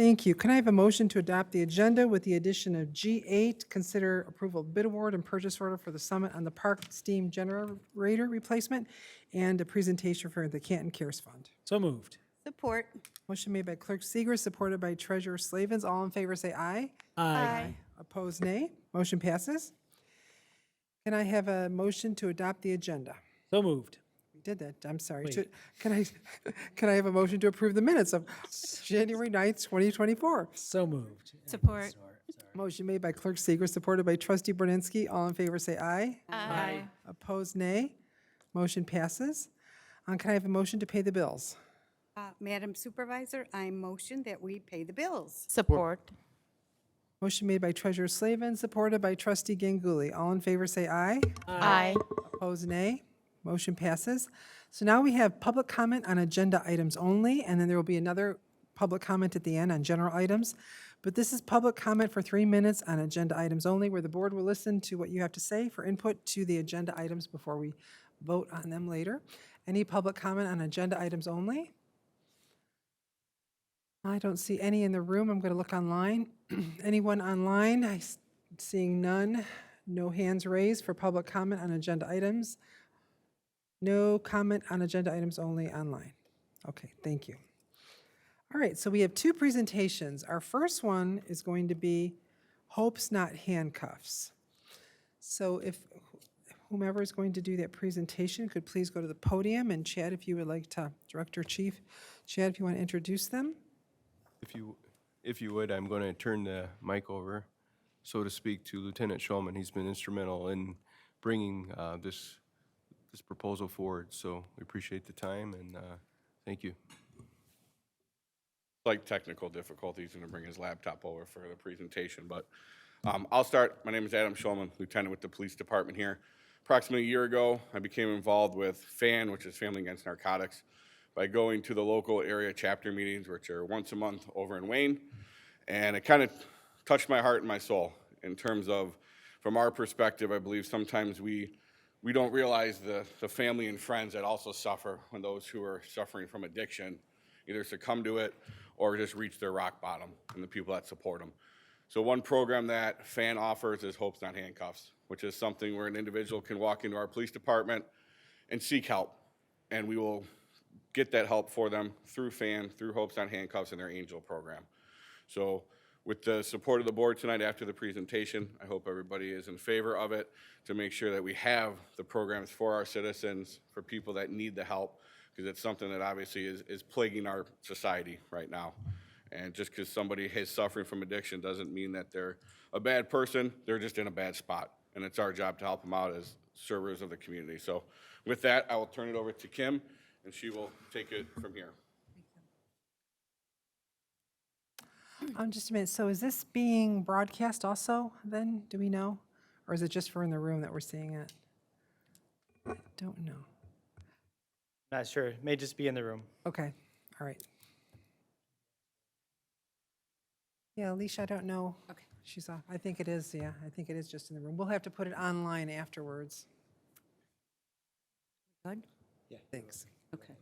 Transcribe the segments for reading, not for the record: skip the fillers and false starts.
Thank you. Can I have a motion to adopt the agenda with the addition of G8, consider approval of bid award and purchase order for the Summit on the Park Steam Generator replacement and a presentation for the Canton Cares Fund? So moved. Support. Motion made by Clerk Seeger, supported by Treasurer Slavens. All in favor say aye. Aye. Opposed, nay. Motion passes. Can I have a motion to adopt the agenda? So moved. We did that, I'm sorry. Wait. Should- Can I have a motion to approve the minutes of January 9th, 2024? So moved. Support. Sorry. Motion made by Clerk Seeger, supported by Trustee Borninski. All in favor say aye. Aye. Opposed, nay. Motion passes. Can I have a motion to pay the bills? Madam Supervisor, I motion that we pay the bills. Support. Motion made by Treasurer Slavin, supported by Trustee Ganguly. All in favor say aye. Aye. Opposed, nay. Motion passes. So now we have public comment on agenda items only, and then there will be another public comment at the end on general items. But this is public comment for 3 minutes on agenda items only, where the board will listen to what you have to say for input to the agenda items before we vote on them later. Any public comment on agenda items only? I don't see any in the room. I'm going to look online. Anyone online? Seeing none. No hands raised for public comment on agenda items. No comment on agenda items only online. Okay, thank you. All right, so we have 2 presentations. Our first one is going to be Hopes Not Handcuffs. So if whomever is going to do that presentation could please go to the podium, and Chad, if you would like to, Director Chief, Chad, if you want to introduce them. If you would, I'm going to turn the mic over, so to speak, to Lieutenant Shulman. He's been instrumental in bringing this proposal forward, so we appreciate the time, and thank you. Like technical difficulties, going to bring his laptop over for the presentation, but I'll start. My name is Adam Shulman, lieutenant with the police department here. Approximately a year ago, I became involved with FAN, which is Family Against Narcotics, by going to the local area chapter meetings, which are once a month over in Wayne, and it kind of touched my heart and my soul in terms of, from our perspective, I believe sometimes we don't realize the family and friends that also suffer when those who are suffering from addiction either succumb to it or just reach their rock bottom, and the people that support them. So one program that FAN offers is Hopes Not Handcuffs, which is something where an individual can walk into our police department and seek help, and we will get that help for them through FAN, through Hopes Not Handcuffs and their Angel program. So with the support of the board tonight after the presentation, I hope everybody is in favor of it to make sure that we have the programs for our citizens, for people that need the help, because it's something that obviously is plaguing our society right now. And just because somebody is suffering from addiction doesn't mean that they're a bad person, they're just in a bad spot. And it's our job to help them out as servers of the community. So with that, I will turn it over to Kim, and she will take it from here. Just a minute, so is this being broadcast also then, do we know? Or is it just for in the room that we're seeing it? I don't know. Not sure. It may just be in the room. Okay, all right. Yeah, Alicia, I don't know. Okay. She's off. I think it is, yeah, I think it is just in the room. We'll have to put it online afterwards. Good? Thanks. Okay.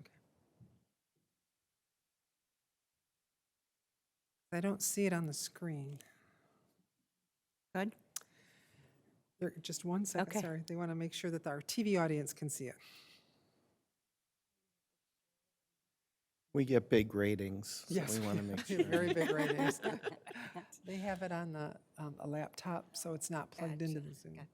I don't see it on the screen. Good? Just one second, Okay. sorry. They want to make sure that our TV audience can see it. We get big ratings, so Yes. we want to make sure. Very big ratings. They have it on the, a laptop, so it's not plugged into the Zoom. Gotcha.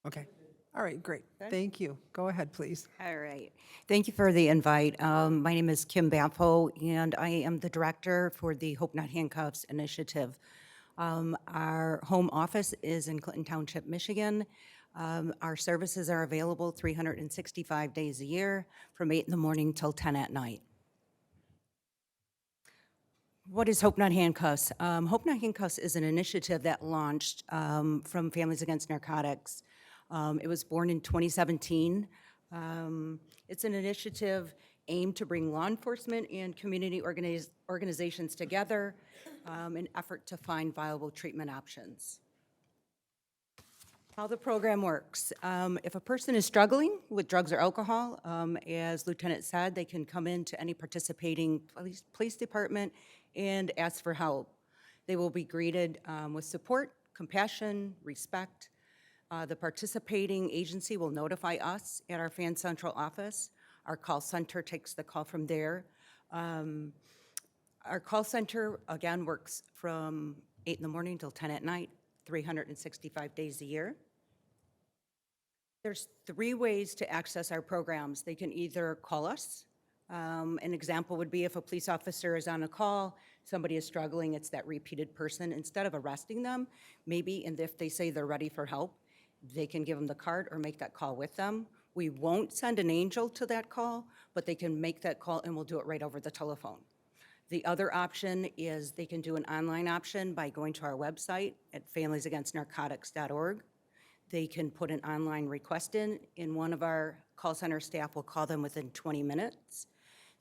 Okay, all right, great. Thank you. Go ahead, please. All right. Thank you for the invite. My name is Kim Baffo, and I am the director for the Hope Not Handcuffs initiative. Our home office is in Canton Township, Michigan. Our services are available 365 days a year from 8 in the morning till 10 at night. What is Hope Not Handcuffs? Hope Not Handcuffs is an initiative that launched from Families Against Narcotics. It was born in 2017. It's an initiative aimed to bring law enforcement and community organizations together in an effort to find viable treatment options. How the program works. If a person is struggling with drugs or alcohol, as Lieutenant said, they can come into any participating police department and ask for help. They will be greeted with support, compassion, respect. The participating agency will notify us at our Fan Central office. Our call center takes the call from there. Our call center, again, works from 8 in the morning till 10 at night, 365 days a year. There's 3 ways to access our programs. They can either call us. An example would be if a police officer is on a call, somebody is struggling, it's that repeated person. Instead of arresting them, maybe, and if they say they're ready for help, they can give them the card or make that call with them. We won't send an angel to that call, but they can make that call and we'll do it right over the telephone. The other option is they can do an online option by going to our website at familiesagainstnarcotics.org. They can put an online request in, and one of our call center staff will call them within 20 minutes.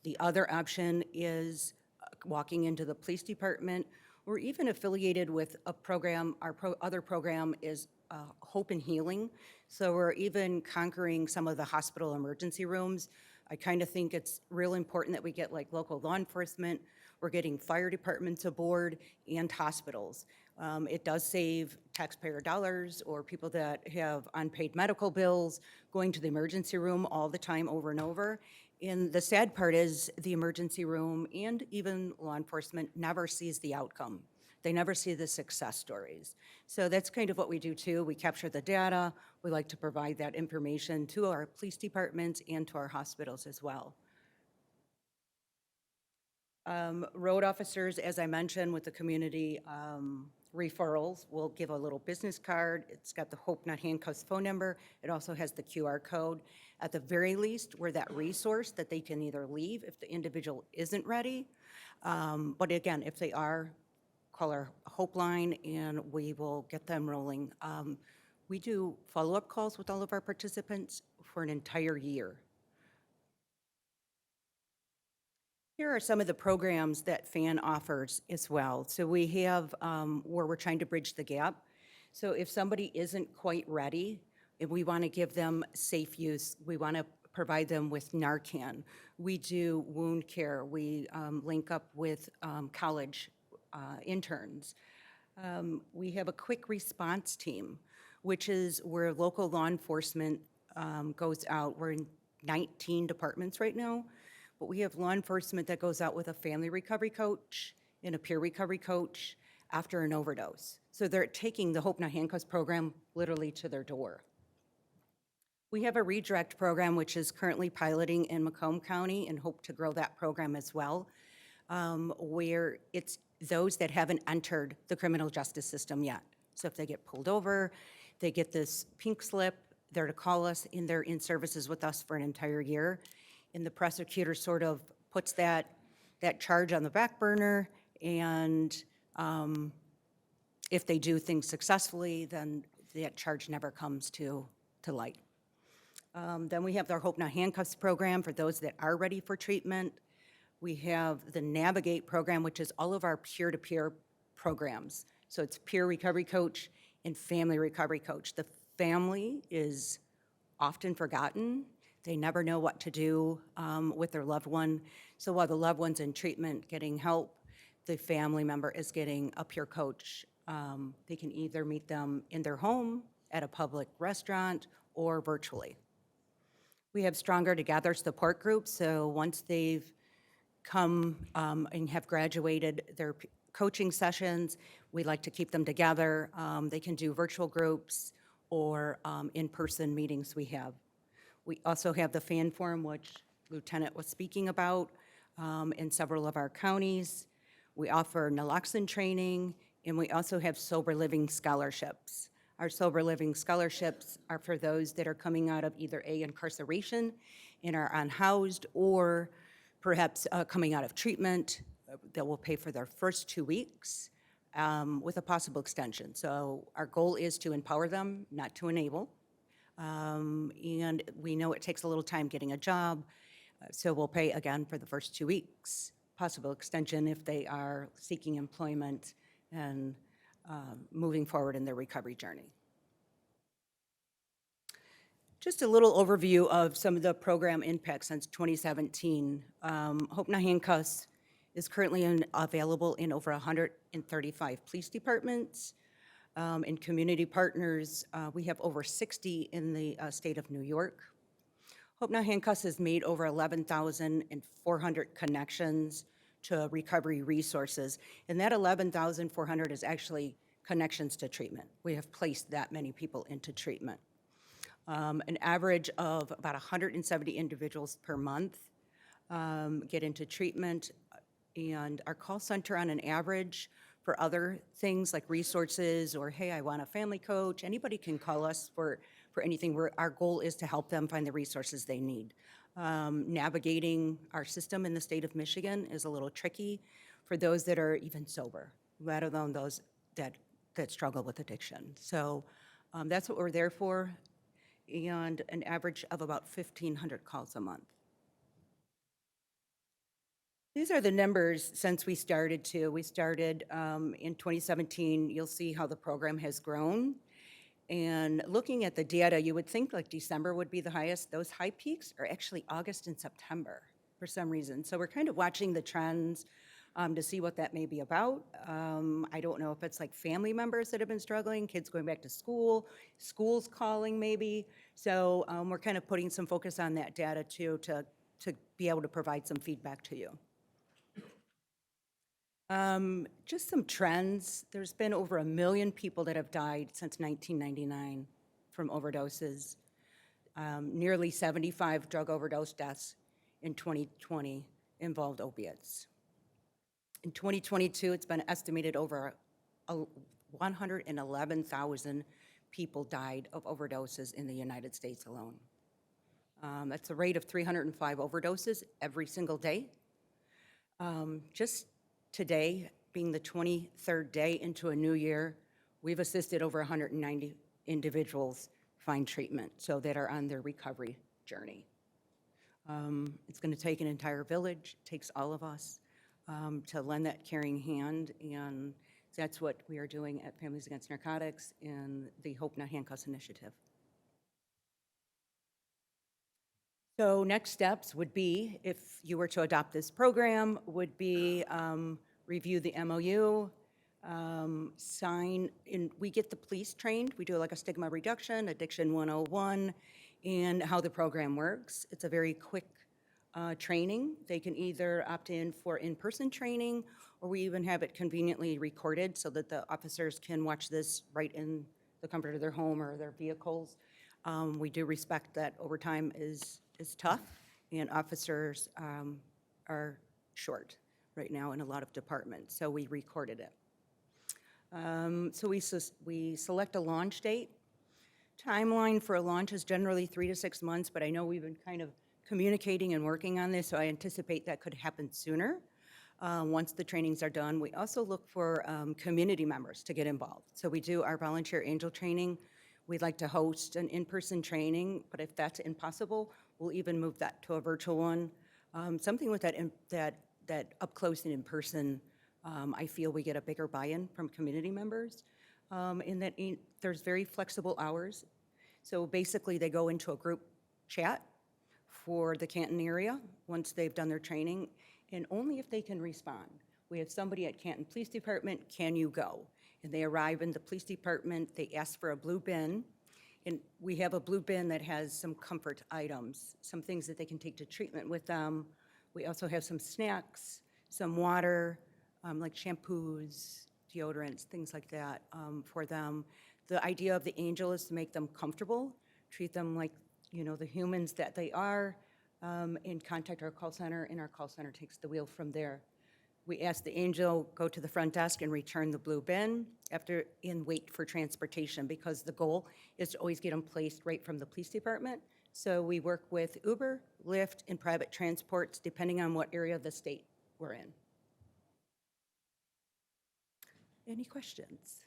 The other option is walking into the police department. We're even affiliated with a program. Our other program is Hope and Healing. So we're even conquering some of the hospital emergency rooms. I kind of think it's real important that we get like local law enforcement. We're getting fire departments aboard and hospitals. It does save taxpayer dollars or people that have unpaid medical bills going to the emergency room all the time over and over. And the sad part is the emergency room and even law enforcement never sees the outcome. They never see the success stories. So that's kind of what we do too. We capture the data. We like to provide that information to our police departments and to our hospitals as well. Road officers, as I mentioned, with the community referrals, will give a little business card. It's got the Hope Not Handcuffs phone number. It also has the QR code. At the very least, we're that resource that they can either leave if the individual isn't ready. But again, if they are, call our Hope line and we will get them rolling. We do follow-up calls with all of our participants for an entire year. Here are some of the programs that FAN offers as well. So we have where we're trying to bridge the gap. So if somebody isn't quite ready, if we want to give them safe use, we want to provide them with Narcan. We do wound care. We link up with college interns. We have a quick response team, which is where local law enforcement goes out. We're in 19 departments right now. But we have law enforcement that goes out with a family recovery coach and a peer recovery coach after an overdose. So they're taking the Hope Not Handcuffs program literally to their door. We have a redirect program, which is currently piloting in Macomb County and hope to grow that program as well, where it's those that haven't entered the criminal justice system yet. So if they get pulled over, they get this pink slip, they're to call us, and they're in services with us for an entire year. And the prosecutor sort of puts that charge on the back burner, and if they do things successfully, then that charge never comes to light. Then we have our Hope Not Handcuffs program for those that are ready for treatment. We have the Navigate program, which is all of our peer-to-peer programs. So it's peer recovery coach and family recovery coach. The family is often forgotten. They never know what to do with their loved one. So while the loved one's in treatment getting help, the family member is getting a peer coach. They can either meet them in their home, at a public restaurant, or virtually. We have Stronger Together support groups. So once they've come and have graduated their coaching sessions, we like to keep them together. They can do virtual groups or in-person meetings we have. We also have the FAN Forum, which Lieutenant was speaking about, in several of our counties. We offer naloxone training, and we also have sober living scholarships. Our sober living scholarships are for those that are coming out of either incarceration and are unhoused, or perhaps coming out of treatment, that will pay for their first 2 weeks with a possible extension. So our goal is to empower them, not to enable. And we know it takes a little time getting a job, so we'll pay again for the first 2 weeks, possible extension if they are seeking employment and moving forward in their recovery journey. Just a little overview of some of the program impacts since 2017. Hope Not Handcuffs is currently available in over 135 police departments. In community partners, we have over 60 in the state of New York. Hope Not Handcuffs has made over 11,400 connections to recovery resources, and that 11,400 is actually connections to treatment. We have placed that many people into treatment. An average of about 170 individuals per month get into treatment, and our call center on an average for other things like resources or, hey, I want a family coach, anybody can call us for anything. Our goal is to help them find the resources they need. Navigating our system in the state of Michigan is a little tricky for those that are even sober, let alone those that struggle with addiction. So that's what we're there for, and an average of about 1,500 calls a month. These are the numbers since we started too. We started in 2017. You'll see how the program has grown. And looking at the data, you would think like December would be the highest. Those high peaks are actually August and September for some reason. So we're kind of watching the trends to see what that may be about. I don't know if it's like family members that have been struggling, kids going back to school, schools calling maybe. So we're kind of putting some focus on that data too to be able to provide some feedback to you. Just some trends. There's been over 1 million people that have died since 1999 from overdoses. Nearly 75 drug overdose deaths in 2020 involved opiates. In 2022, it's been estimated over 111,000 people died of overdoses in the United States alone. That's a rate of 305 overdoses every single day. Just today, being the 23rd day into a new year, we've assisted over 190 individuals find treatment, so that are on their recovery journey. It's going to take an entire village, it takes all of us to lend that caring hand, and that's what we are doing at Families Against Narcotics and the Hope Not Handcuffs initiative. So next steps would be, if you were to adopt this program, would be review the MOU, sign, and we get the police trained. We do like a stigma reduction, Addiction 101, and how the program works. It's a very quick training. They can either opt in for in-person training, or we even have it conveniently recorded so that the officers can watch this right in the comfort of their home or their vehicles. We do respect that overtime is tough, and officers are short right now in a lot of departments, so we recorded it. So we select a launch date. Timeline for a launch is generally 3 to 6 months, but I know we've been kind of communicating and working on this, so I anticipate that could happen sooner once the trainings are done. We also look for community members to get involved. So we do our volunteer angel training. We'd like to host an in-person training, but if that's impossible, we'll even move that to a virtual one. Something with that up close and in person, I feel we get a bigger buy-in from community members, in that there's very flexible hours. So basically, they go into a group chat for the Canton area once they've done their training, and only if they can respond. We have somebody at Canton Police Department, can you go? And they arrive in the police department, they ask for a blue bin, and we have a blue bin that has some comfort items, some things that they can take to treatment with them. We also have some snacks, some water, like shampoos, deodorants, things like that for them. The idea of the angel is to make them comfortable, treat them like, you know, the humans that they are, and contact our call center, and our call center takes the wheel from there. We ask the angel, go to the front desk and return the blue bin and wait for transportation, because the goal is to always get them placed right from the police department. So we work with Uber, Lyft, and private transports, depending on what area of the state we're in. Any questions?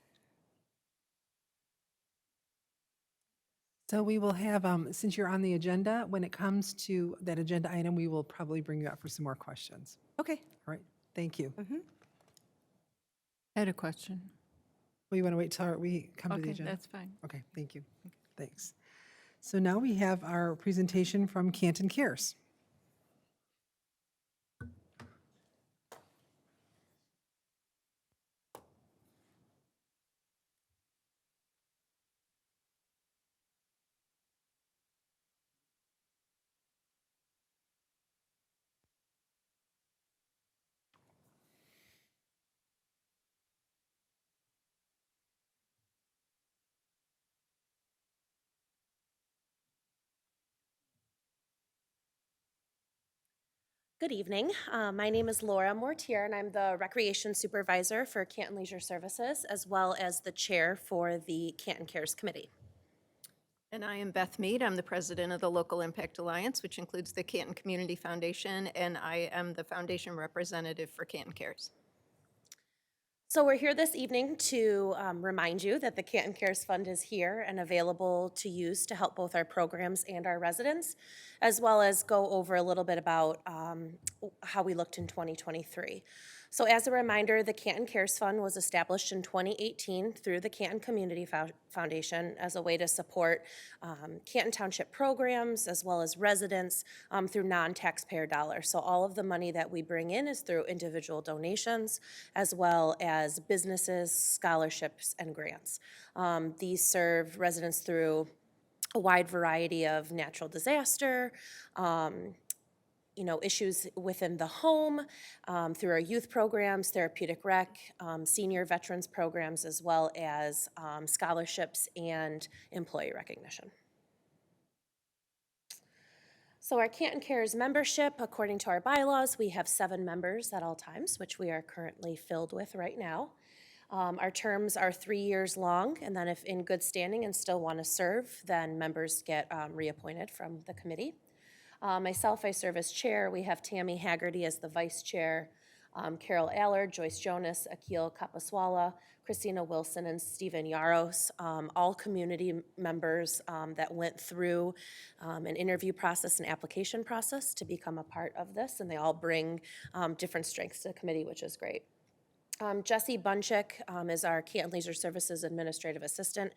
So we will have, since you're on the agenda, when it comes to that agenda item, we will probably bring you up for some more questions. Okay. All right, thank you. I had a question. We want to wait till we come to the Okay, agenda? that's fine. Okay, thank you. Thanks. So now we have our presentation from Canton Cares. Good evening. My name is Laura Mortier, and I'm the Recreation Supervisor for Canton Leisure Services, as well as the Chair for the Canton Cares Committee. And I am Beth Mead. I'm the president of the Local Impact Alliance, which includes the Canton Community Foundation, and I am the foundation representative for Canton Cares. So we're here this evening to remind you that the Canton Cares Fund is here and available to use to help both our programs and our residents, as well as go over a little bit about how we looked in 2023. So as a reminder, the Canton Cares Fund was established in 2018 through the Canton Community Foundation as a way to support Canton Township programs as well as residents through non-taxpayer dollars. So all of the money that we bring in is through individual donations as well as businesses, scholarships, and grants. These serve residents through a wide variety of natural disaster, issues within the home, through our youth programs, therapeutic rec, senior veterans programs, as well as scholarships and employee recognition. So our Canton Cares membership, according to our bylaws, we have 7 members at all times, which we are currently filled with right now. Our terms are 3 years long, and then if in good standing and still want to serve, then members get reappointed from the committee. Myself, I serve as chair. We have Tammy Haggerty as the vice chair, Carol Allard, Joyce Jonas, Akil Kapaswala, Christina Wilson, and Stephen Yaros, all community members that went through an interview process and application process to become a part of this, and they all bring different strengths to the committee, which is great. Jessie Bunchick is our Canton Leisure Services Administrative Assistant.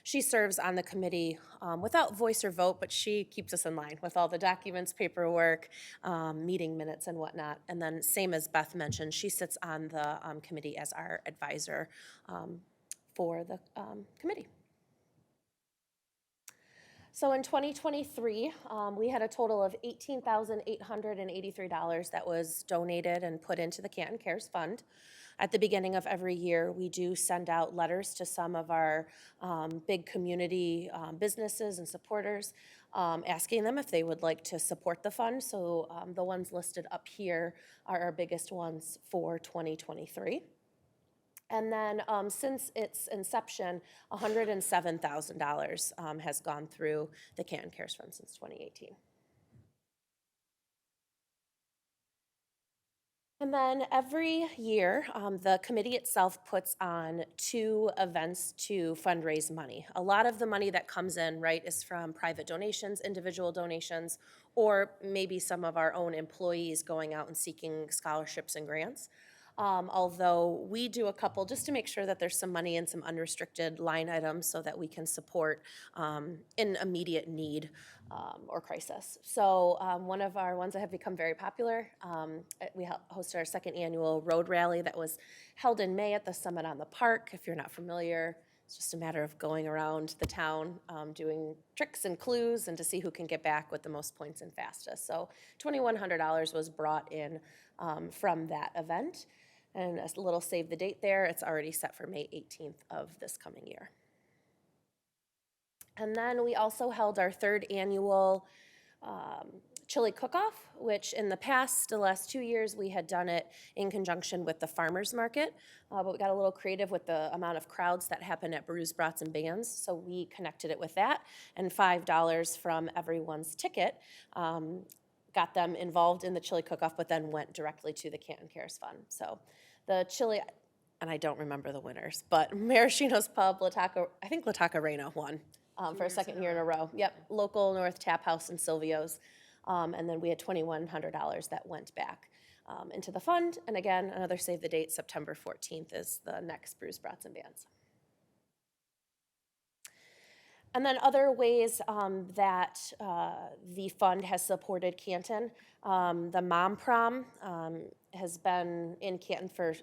She serves on the committee without voice or vote, but she keeps us in line with all the documents, paperwork, meeting minutes, and whatnot. And then same as Beth mentioned, she sits on the committee as our advisor for the committee. So in 2023, we had a total of $18,883 that was donated and put into the Canton Cares Fund. At the beginning of every year, we do send out letters to some of our big community businesses and supporters, asking them if they would like to support the fund. So the ones listed up here are our biggest ones for 2023. And then since its inception, $107,000 has gone through the Canton Cares Fund since 2018. And then every year, the committee itself puts on 2 events to fundraise money. A lot of the money that comes in, right, is from private donations, individual donations, or maybe some of our own employees going out and seeking scholarships and grants. Although we do a couple just to make sure that there's some money in some unrestricted line items so that we can support in immediate need or crisis. So one of our ones that have become very popular, we hosted our 2nd annual road rally that was held in May at the Summit on the Park. If you're not familiar, it's just a matter of going around the town, doing tricks and clues and to see who can get back with the most points and fastest. So $2,100 was brought in from that event. And a little save the date there, it's already set for May 18th of this coming year. And then we also held our 3rd annual chili cook-off, which in the past, the last 2 years, we had done it in conjunction with the farmers market, but we got a little creative with the amount of crowds that happen at Brews, Brats, and Bands, so we connected it with that, and $5 from everyone's ticket got them involved in the chili cook-off, but then went directly to the Canton Cares Fund. So the chili and I don't remember the winners, but Maraschino's Pub, I think Lataka Reina won for a second year in a row. Yep, local North Tap House and Silvio's. And then we had $2,100 that went back into the fund. And again, another save the date, September 14th is the next Brews, Brats, and Bands. And then other ways that the fund has supported Canton. The Mom Prom has been in Canton for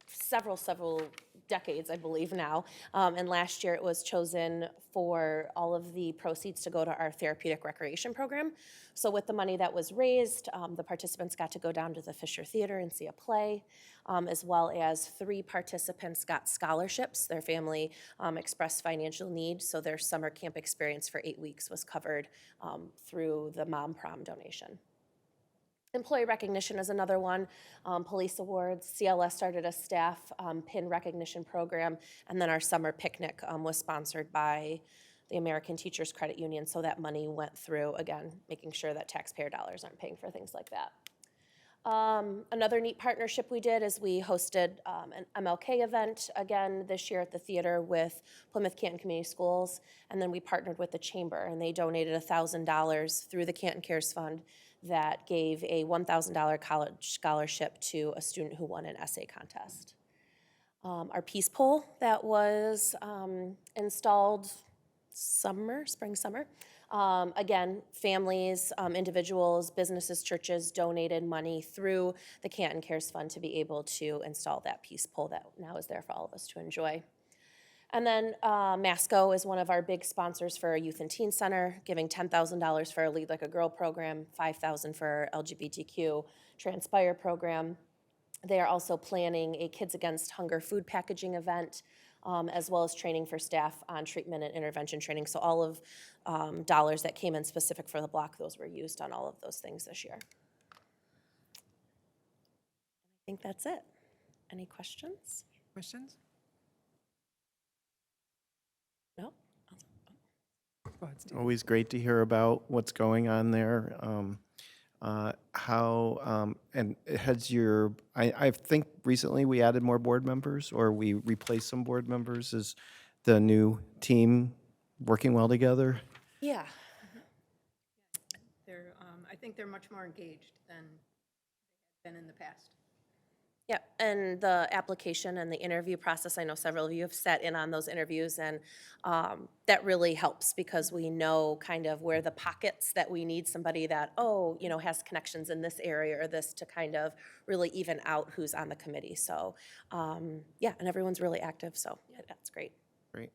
several decades, I believe now. And last year it was chosen for all of the proceeds to go to our therapeutic recreation program. So with the money that was raised, the participants got to go down to the Fisher Theater and see a play, as well as 3 participants got scholarships. Their family expressed financial need, so their summer camp experience for 8 weeks was covered through the Mom Prom donation. Employee recognition is another one. Police awards. CLS started a staff PIN recognition program, and then our summer picnic was sponsored by the American Teachers Credit Union, so that money went through, again, making sure that taxpayer dollars aren't paying for things like that. Another neat partnership we did is we hosted an MLK event again this year at the theater with Plymouth Canton Community Schools, and then we partnered with the Chamber, and they donated $1,000 through the Canton Cares Fund that gave a $1,000 college scholarship to a student who won an essay contest. Our peace pole that was installed spring, summer. Again, families, individuals, businesses, churches donated money through the Canton Cares Fund to be able to install that peace pole that now is there for all of us to enjoy. And then Masco is one of our big sponsors for our Youth and Teen Center, giving $10,000 for our Lead Like a Girl program, $5,000 for our LGBTQ Transpire program. They are also planning a Kids Against Hunger food packaging event, as well as training for staff on treatment and intervention training. So all of dollars that came in specific for the block, those were used on all of those things this year. I think that's it. Any questions? Questions? No? Go ahead, Steve. Always great to hear about what's going on there. And has I think recently we added more board members, or we replaced some board members. Is the new team working well together? Yeah. I think they're much more engaged than they have been in the past. Yeah, and the application and the interview process, I know several of you have sat in on those interviews, and that really helps because we know kind of where the pockets that we need somebody that, has connections in this area or this to kind of really even out who's on the committee. So, and everyone's really active, so that's great. Great.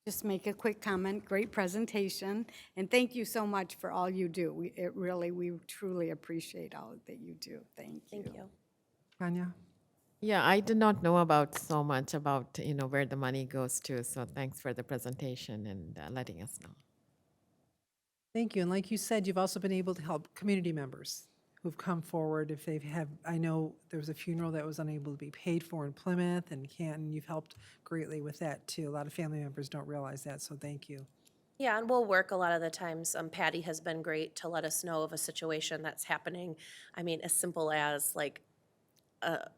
Just make a quick comment. Great presentation, and thank you so much for all you do. We truly appreciate all that you do. Thank you. Thank you. Tanya? Yeah, I did not know about so much about, where the money goes to. So thanks for the presentation and letting us know. Thank you. And like you said, you've also been able to help community members who've come forward if they've had, I know there was a funeral that was unable to be paid for in Plymouth and Canton. You've helped greatly with that too. A lot of family members don't realize that, so thank you. Yeah, and we'll work a lot of the times. Patty has been great to let us know of a situation that's happening. I mean, as simple as like a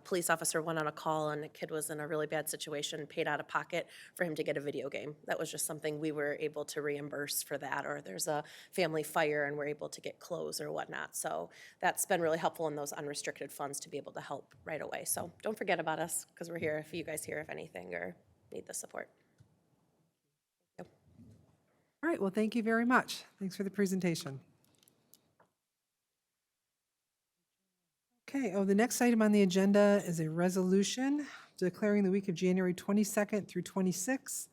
police officer went on a call and a kid was in a really bad situation, paid out of pocket for him to get a video game. That was just something we were able to reimburse for that, or there's a family fire and we're able to get clothes or whatnot. So that's been really helpful in those unrestricted funds to be able to help right away. So don't forget about us, because we're here if you guys hear of anything or need the support. Yep. All right, well, thank you very much. Thanks for the presentation. Okay, the next item on the agenda is a resolution declaring the week of January 22nd through 26th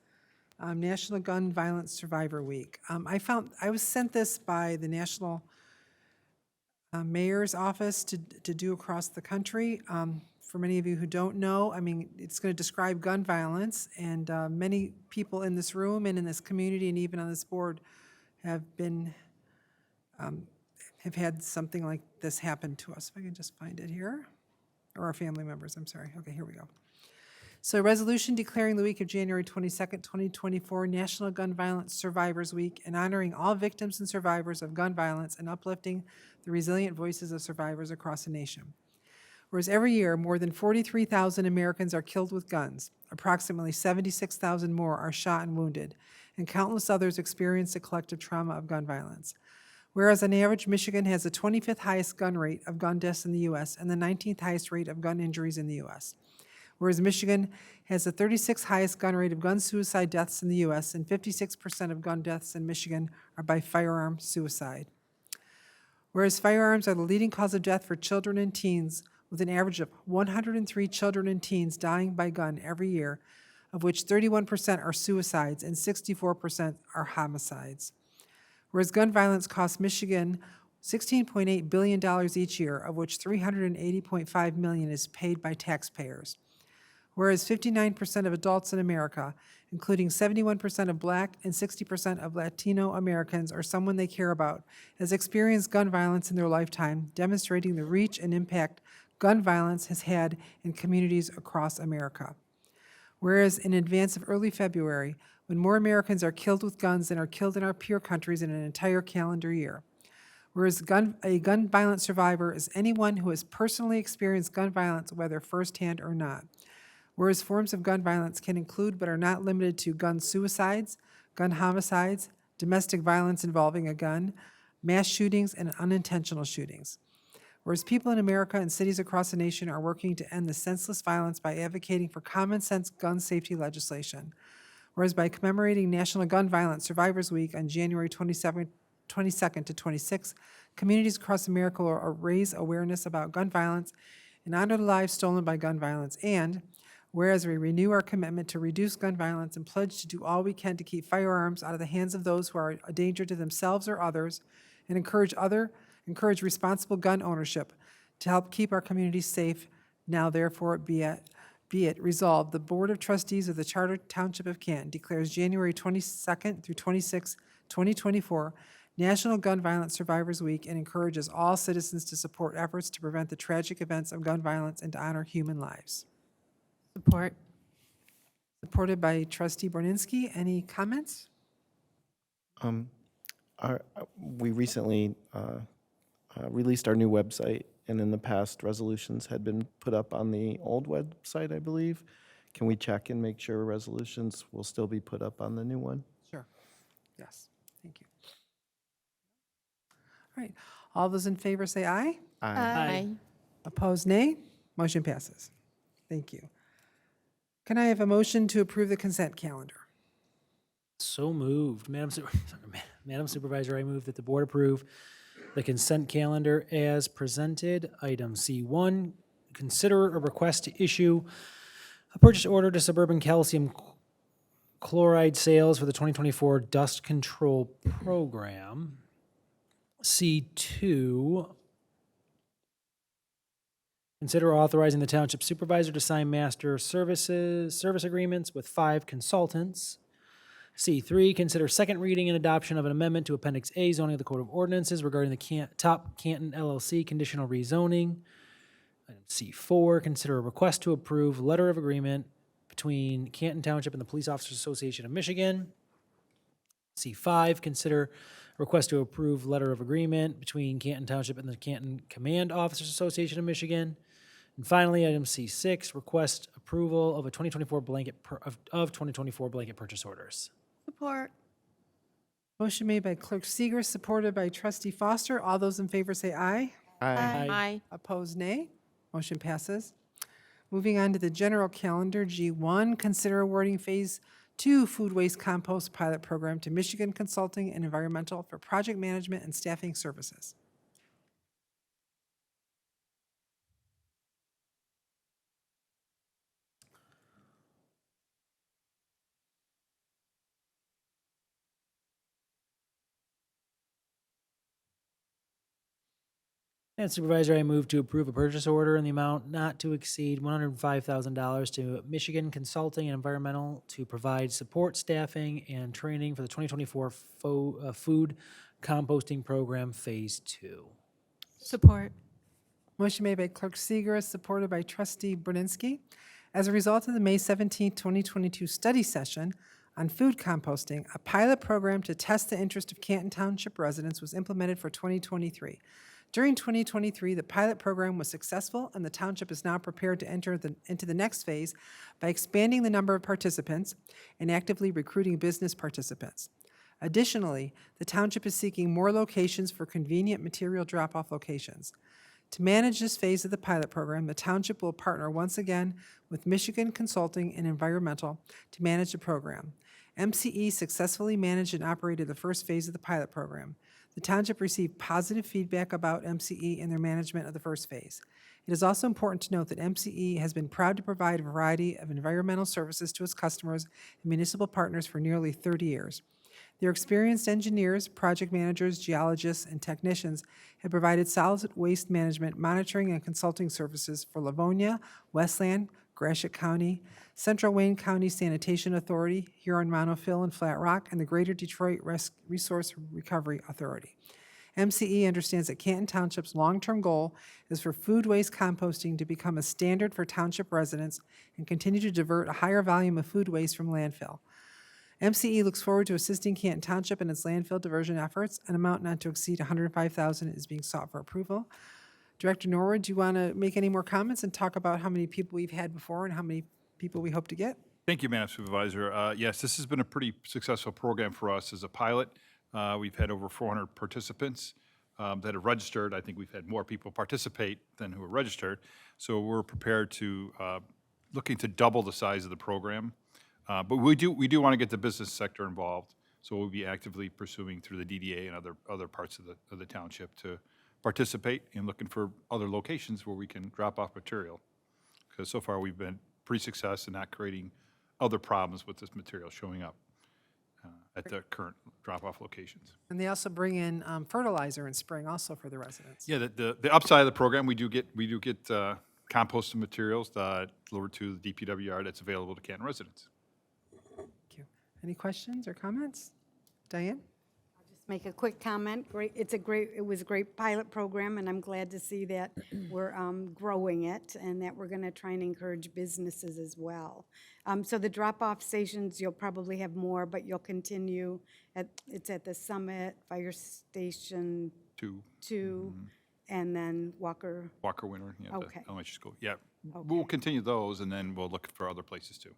National Gun Violence Survivor Week. I was sent this by the National Mayor's Office to do across the country. For many of you who don't know, I mean, it's going to describe gun violence, and many people in this room and in this community and even on this board have had something like this happen to us. If I can just find it here. Or our family members, I'm sorry. Okay, here we go. So resolution declaring the week of January 22nd, 2024 National Gun Violence Survivors Week and honoring all victims and survivors of gun violence and uplifting the resilient voices of survivors across the nation. Whereas every year, more than 43,000 Americans are killed with guns, approximately 76,000 more are shot and wounded, and countless others experience the collective trauma of gun violence. Whereas on average, Michigan has the 25th highest gun rate of gun deaths in the U.S. and the 19th highest rate of gun injuries in the U.S. Whereas Michigan has the 36th highest gun rate of gun suicide deaths in the U.S. and 56% of gun deaths in Michigan are by firearm suicide. Whereas firearms are the leading cause of death for children and teens, with an average of 103 children and teens dying by gun every year, of which 31% are suicides and 64% are homicides. Whereas gun violence costs Michigan $16.8 billion each year, of which $380.5 million is paid by taxpayers. Whereas 59% of adults in America, including 71% of Black and 60% of Latino Americans or someone they care about, has experienced gun violence in their lifetime, demonstrating the reach and impact gun violence has had in communities across America. Whereas in advance of early February, when more Americans are killed with guns than are killed in our peer countries in an entire calendar year. Whereas a gun violence survivor is anyone who has personally experienced gun violence, whether firsthand or not. Whereas forms of gun violence can include but are not limited to gun suicides, gun homicides, domestic violence involving a gun, mass shootings, and unintentional shootings. Whereas people in America and cities across the nation are working to end the senseless violence by advocating for common sense gun safety legislation. Whereas by commemorating National Gun Violence Survivors Week on January 22nd to 26th, communities across America will raise awareness about gun violence and honor the lives stolen by gun violence. And whereas we renew our commitment to reduce gun violence and pledge to do all we can to keep firearms out of the hands of those who are a danger to themselves or others, and encourage responsible gun ownership to help keep our communities safe. Now, therefore, be it resolved, the Board of Trustees of the Canton Township of Canton declares January 22nd through 26th, 2024, National Gun Violence Survivors Week, and encourages all citizens to support efforts to prevent the tragic events of gun violence and to honor human lives. Support. Supported by Trustee Borninski. Any comments? We recently released our new website, and in the past, resolutions had been put up on the old website, I believe. Can we check and make sure resolutions will still be put up on the new one? Sure. Yes. Thank you. All right. All those in favor say aye. Aye. Opposed, nay. Motion passes. Thank you. Can I have a motion to approve the consent calendar? So moved. Madam Supervisor, I move that the board approve the consent calendar as presented. Item C1, consider a request to issue a purchase order to Suburban Calcium Chloride Sales for the 2024 Dust Control Program. C2, consider authorizing the township supervisor to sign master service agreements with 5 consultants. C3, consider second reading and adoption of an amendment to Appendix A zoning of the Code of Ordinances regarding the Top Canton LLC conditional rezoning. Item C4, consider a request to approve letter of agreement between Canton Township and the Police Officers Association of Michigan. C5, consider a request to approve letter of agreement between Canton Township and the Canton Command Officers Association of Michigan. And finally, item C6, request approval of a 2024 blanket purchase orders. Support. Motion made by Clerk Seeger, supported by Trustee Foster. All those in favor say aye. Aye. Opposed, nay. Motion passes. Moving on to the general calendar, G1, consider awarding Phase 2 Food Waste Compost Pilot Program to Michigan Consulting and Environmental for project management and staffing services. And Supervisor, I move to approve a purchase order in the amount not to exceed $105,000 to Michigan Consulting and Environmental to provide support, staffing, and training for the 2024 Food Composting Program Phase 2. Support. Motion made by Clerk Seeger, supported by Trustee Borninski. As a result of the May 17, 2022 study session on food composting, a pilot program to test the interest of Canton Township residents was implemented for 2023. During 2023, the pilot program was successful, and the township is now prepared to enter into the next phase by expanding the number of participants and actively recruiting business participants. Additionally, the township is seeking more locations for convenient material drop-off locations. To manage this phase of the pilot program, the township will partner once again with Michigan Consulting and Environmental to manage the program. MCE successfully managed and operated the first phase of the pilot program. The township received positive feedback about MCE and their management of the first phase. It is also important to note that MCE has been proud to provide a variety of environmental services to its customers and municipal partners for nearly 30 years. Their experienced engineers, project managers, geologists, and technicians have provided solid waste management, monitoring, and consulting services for Livonia, Westland, Gratiot County, Central Wayne County Sanitation Authority, Huron-Montefiore and Flat Rock, and the Greater Detroit Resource Recovery Authority. MCE understands that Canton Township's long-term goal is for food waste composting to become a standard for township residents and continue to divert a higher volume of food waste from landfill. MCE looks forward to assisting Canton Township in its landfill diversion efforts. An amount not to exceed $105,000 is being sought for approval. Director Norwood, do you want to make any more comments and talk about how many people we've had before and how many people we hope to get? Thank you, Madam Supervisor. Yes, this has been a pretty successful program for us as a pilot. We've had over 400 participants that have registered. I think we've had more people participate than who are registered. So we're prepared to, looking to double the size of the program. But we do want to get the business sector involved. So we'll be actively pursuing through the DDA and other parts of the township to participate in looking for other locations where we can drop off material. Because so far we've been pretty successful in not creating other problems with this material showing up at the current drop-off locations. And they also bring in fertilizer in spring also for the residents. Yeah, the upside of the program, we do get composted materials delivered to the DPW yard that's available to Canton residents. Thank you. Any questions or comments? Diane? Make a quick comment. It was a great pilot program, and I'm glad to see that we're growing it and that we're going to try and encourage businesses as well. So the drop-off stations, you'll probably have more, but you'll continue it's at the Summit, Fire Station 2, and then Walker. Walker Winter, yeah, Okay. the elementary school. Yeah, Okay. we'll continue those, and then we'll look for other places too.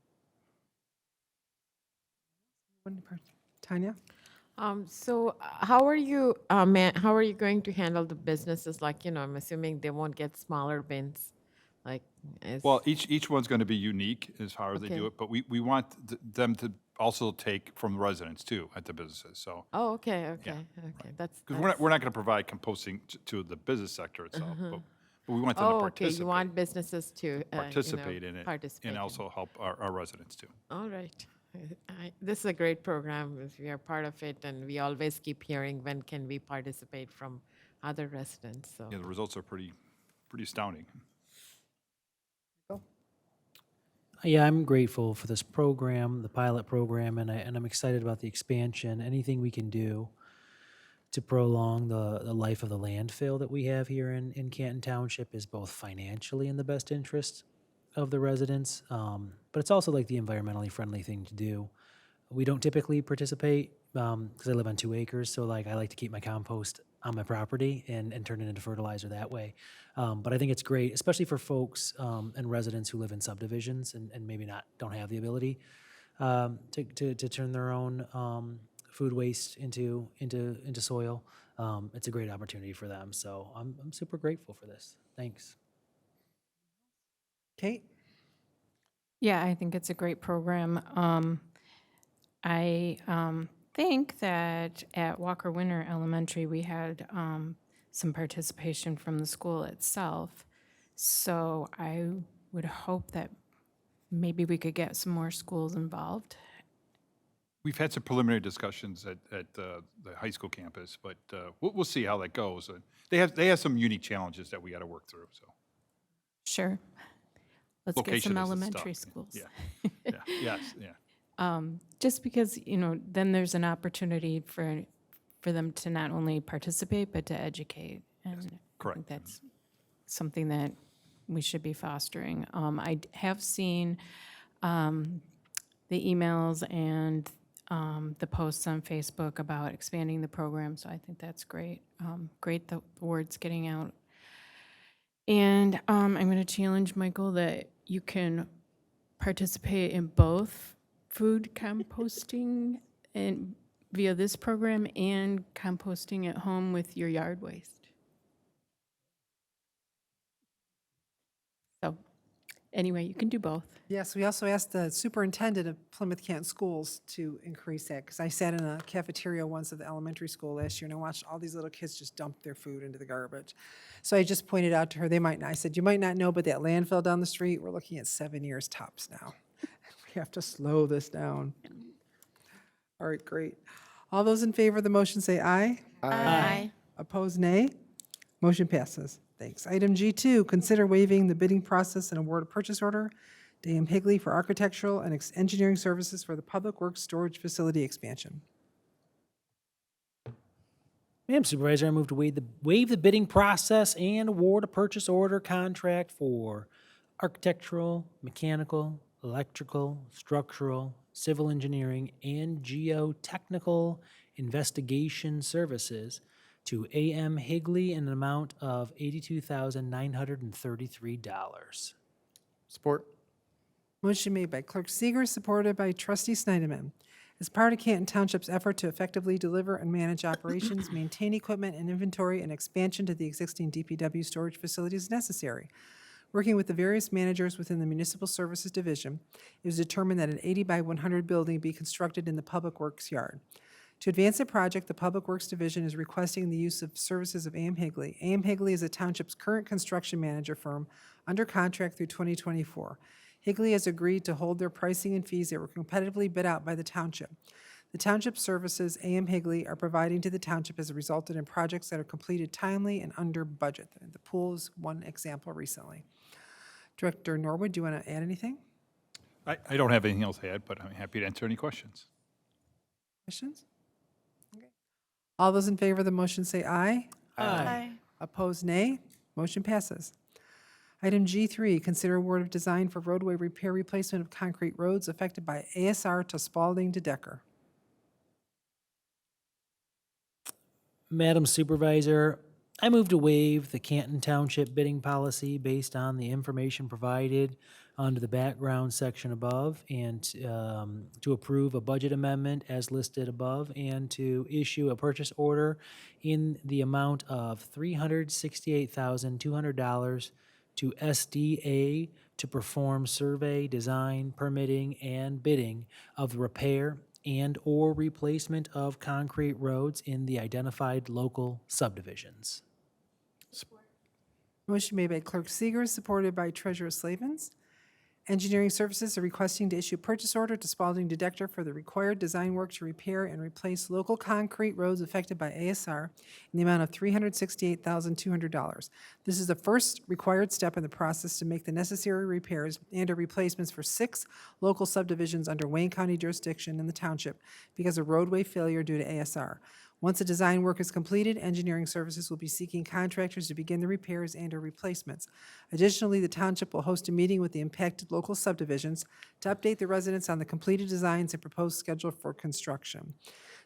Tanya? So how are you going to handle the businesses? Like, I'm assuming they won't get smaller bins, like. Well, each one's going to be unique as far as they do Okay. it, but we want them to also take from the residents too at the businesses, so. Oh, okay. That's. Because we're not going to provide composting to the business sector itself, but we want them to Oh, okay. participate. You want businesses to Participate in it participate and in also help our residents too. All right. This is a great program. We are part of it, and we always keep hearing when can we participate from other residents. So Yeah, the results are pretty astounding. Yeah, I'm grateful for this program, the pilot program, and I'm excited about the expansion. Anything we can do to prolong the life of the landfill that we have here in Canton Township is both financially in the best interest of the residents, but it's also like the environmentally friendly thing to do. We don't typically participate because I live on 2 acres, so like I like to keep my compost on my property and turn it into fertilizer that way. But I think it's great, especially for folks and residents who live in subdivisions and maybe don't have the ability to turn their own food waste into soil. It's a great opportunity for them. So I'm super grateful for this. Thanks. Kate? Yeah, I think it's a great program. I think that at Walker Winter Elementary, we had some participation from the school itself. So I would hope that maybe we could get some more schools involved. We've had some preliminary discussions at the high school campus, but we'll see how that goes. They have some unique challenges that we got to work through, so. Sure. Let's get Location some is the elementary stuff. schools. Yeah, yes, yeah. Just because, then there's an opportunity for them to not only participate, but to educate. And I correct. think that's something that we should be fostering. I have seen the emails and the posts on Facebook about expanding the program, so I think that's great. Great the word's getting out. And I'm going to challenge Michael that you can participate in both food composting and via this program and composting at home with your yard waste. So anyway, you can do both. Yes, we also asked the superintendent of Plymouth Canton Schools to increase that, because I sat in a cafeteria once at the elementary school last year, and I watched all these little kids just dump their food into the garbage. So I just pointed out to her, I said, you might not know, but that landfill down the street, we're looking at 7 years tops now. We have to slow this down. All right, great. All those in favor of the motion say aye. Aye. Opposed, nay. Motion passes. Thanks. Item G2, consider waiving the bidding process and award a purchase order to A.M. Higley for architectural and engineering services for the Public Works Storage Facility expansion. Madam Supervisor, I move to waive the bidding process and award a purchase order contract for architectural, mechanical, electrical, structural, civil engineering, and geotechnical investigation services to A.M. Higley in an amount of $82,933. Support. Motion made by Clerk Seeger, supported by Trustee Snyderman. As part of Canton Township's effort to effectively deliver and manage operations, maintain equipment and inventory, and expansion to the existing DPW storage facilities necessary. Working with the various managers within the Municipal Services Division, it was determined that an 80 by 100 building be constructed in the Public Works yard. To advance the project, the Public Works Division is requesting the use of services of A.M. Higley. A.M. Higley is the township's current construction manager firm under contract through 2024. Higley has agreed to hold their pricing and fees that were competitively bid out by the township. The township services A.M. Higley are providing to the township has resulted in projects that are completed timely and under budget. The pool is one example recently. Director Norwood, do you want to add anything? I don't have anything else to add, but I'm happy to answer any questions. Questions? Okay. All those in favor of the motion say aye. Aye. Opposed, nay. Motion passes. Item G3, consider award of design for roadway repair replacement of concrete roads affected by ASR to Spalding to Decker. Madam Supervisor, I move to waive the Canton Township bidding policy based on the information provided under the background section above, and to approve a budget amendment as listed above, and to issue a purchase order in the amount of $368,200 to SDA to perform survey, design, permitting, and bidding of the repair and/or replacement of concrete roads in the identified local subdivisions. Motion made by Clerk Seeger, supported by Treasurer Slavens. Engineering Services are requesting to issue a purchase order to Spalding to Decker for the required design work to repair and replace local concrete roads affected by ASR in the amount of $368,200. This is the first required step in the process to make the necessary repairs and/or replacements for 6 local subdivisions under Wayne County jurisdiction in the township because of roadway failure due to ASR. Once the design work is completed, Engineering Services will be seeking contractors to begin the repairs and/or replacements. Additionally, the township will host a meeting with the impacted local subdivisions to update the residents on the completed designs and proposed schedule for construction.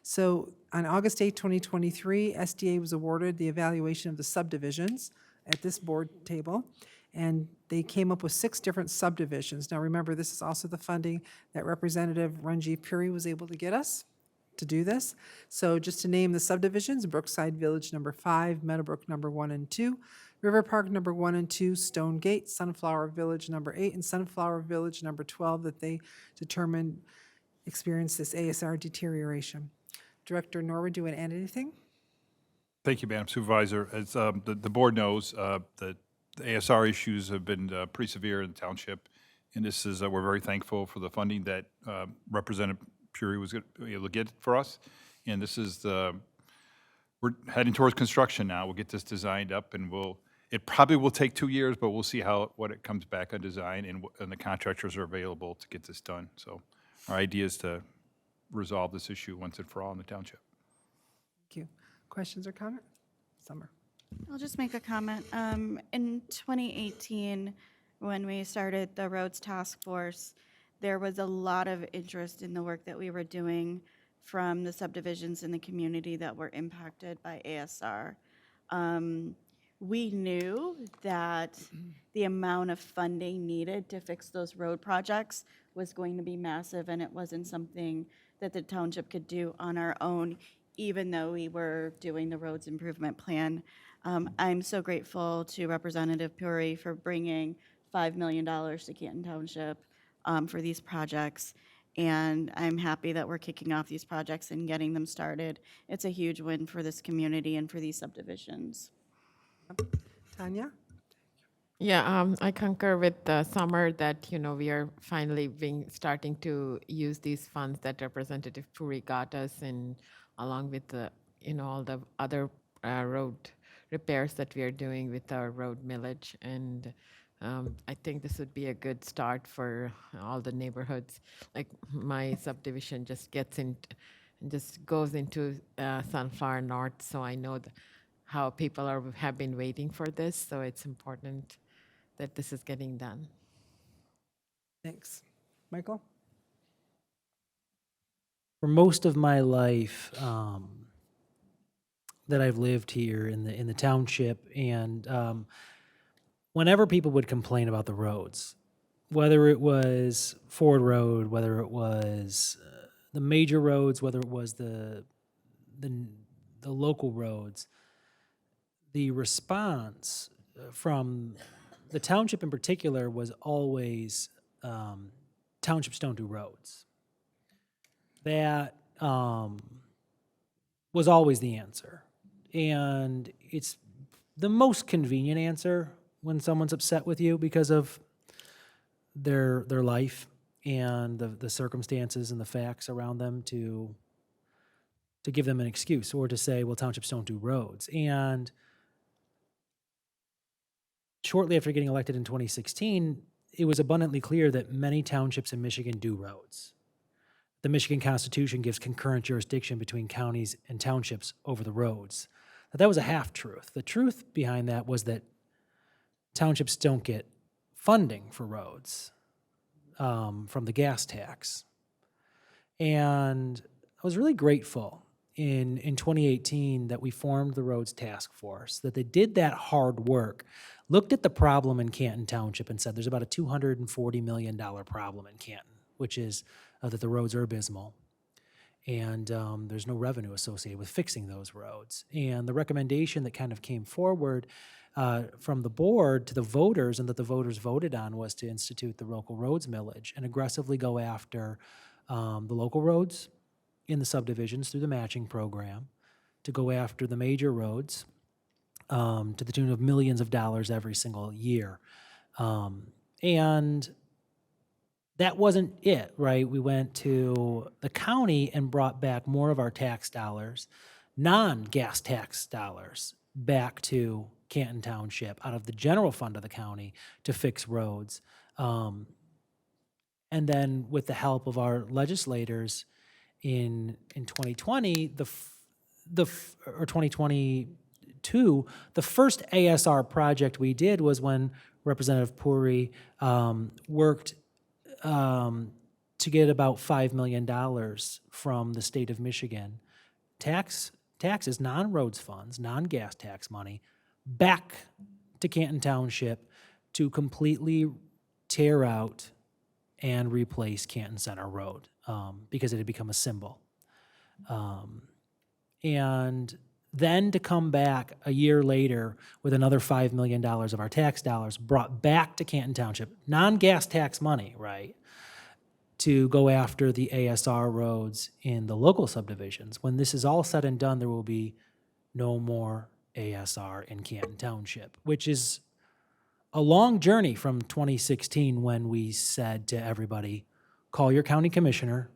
So on August 8, 2023, SDA was awarded the evaluation of the subdivisions at this board table, and they came up with 6 different subdivisions. Now remember, this is also the funding that Representative Ranjit Puri was able to get us to do this. So just to name the subdivisions: Brookside Village number 5, Meadowbrook number 1 and 2, River Park number 1 and 2, Stone Gate, Sunflower Village number 8, and Sunflower Village number 12 that they determined experienced this ASR deterioration. Director Norwood, do you want to add anything? Thank you, Madam Supervisor. As the board knows, the ASR issues have been pretty severe in the township, and this is, we're very thankful for the funding that Representative Puri was able to get for us. And this is we're heading towards construction now. We'll get this designed up, and it probably will take 2 years, but we'll see what it comes back on design, and the contractors are available to get this done. So our idea is to resolve this issue once and for all in the township. Thank you. Questions or comment? Summer. I'll just make a comment. In 2018, when we started the Roads Task Force, there was a lot of interest in the work that we were doing from the subdivisions in the community that were impacted by ASR. We knew that the amount of funding needed to fix those road projects was going to be massive, and it wasn't something that the township could do on our own, even though we were doing the roads improvement plan. I'm so grateful to Representative Puri for bringing $5 million to Canton Township for these projects. And I'm happy that we're kicking off these projects and getting them started. It's a huge win for this community and for these subdivisions. Tanya? Yeah, I concur with Summer that, we are finally starting to use these funds that Representative Puri got us, and along with the, all the other road repairs that we are doing with our road millage. And I think this would be a good start for all the neighborhoods. Like my subdivision just goes into Sunflower North, so I know how people have been waiting for this. So it's important that this is getting done. Thanks. Michael? For most of my life that I've lived here in the township, and whenever people would complain about the roads, whether it was Ford Road, whether it was the major roads, whether it was the local roads, the response from the township in particular was always townships don't do roads. That was always the answer. And it's the most convenient answer when someone's upset with you because of their life and the circumstances and the facts around them to give them an excuse, or to say, well, townships don't do roads. And shortly after getting elected in 2016, it was abundantly clear that many townships in Michigan do roads. The Michigan Constitution gives concurrent jurisdiction between counties and townships over the roads. But that was a half-truth. The truth behind that was that townships don't get funding for roads from the gas tax. And I was really grateful in 2018 that we formed the Roads Task Force, that they did that hard work, looked at the problem in Canton Township and said there's about a $240 million problem in Canton, which is that the roads are abysmal, and there's no revenue associated with fixing those roads. And the recommendation that kind of came forward from the board to the voters, and that the voters voted on, was to institute the local roads millage and aggressively go after the local roads in the subdivisions through the matching program, to go after the major roads to the tune of millions of dollars every single year. And that wasn't it, right? We went to the county and brought back more of our tax dollars, non-gas tax dollars, back to Canton Township out of the general fund of the county to fix roads. And then with the help of our legislators in 2020, or 2022, the first ASR project we did was when Representative Puri worked to get about $5 million from the state of Michigan, taxes, non-roads funds, non-gas tax money, back to Canton Township to completely tear out and replace Canton Center Road because it had become a symbol. And then to come back a year later with another $5 million of our tax dollars brought back to Canton Township, non-gas tax money, right, to go after the ASR roads in the local subdivisions. When this is all said and done, there will be no more ASR in Canton Township, which is a long journey from 2016, when we said to everybody, call your county commissioner,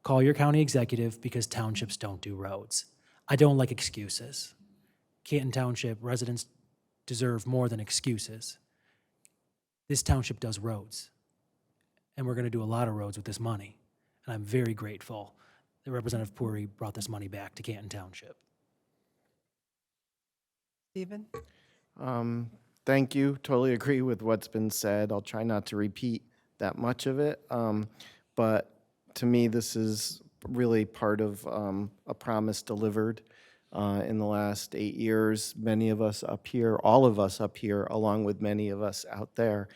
call your county executive, because townships don't do roads. I don't like excuses. Canton Township residents deserve more than excuses. This township does roads, and we're going to do a lot of roads with this money. And I'm very grateful that Representative Puri brought this money back to Canton Township. Stephen? Thank you. Totally agree with what's been said. I'll try not to repeat that much of it. But to me, this is really part of a promise delivered in the last 8 years. Many of us up here, all of us up here, along with many of us out there,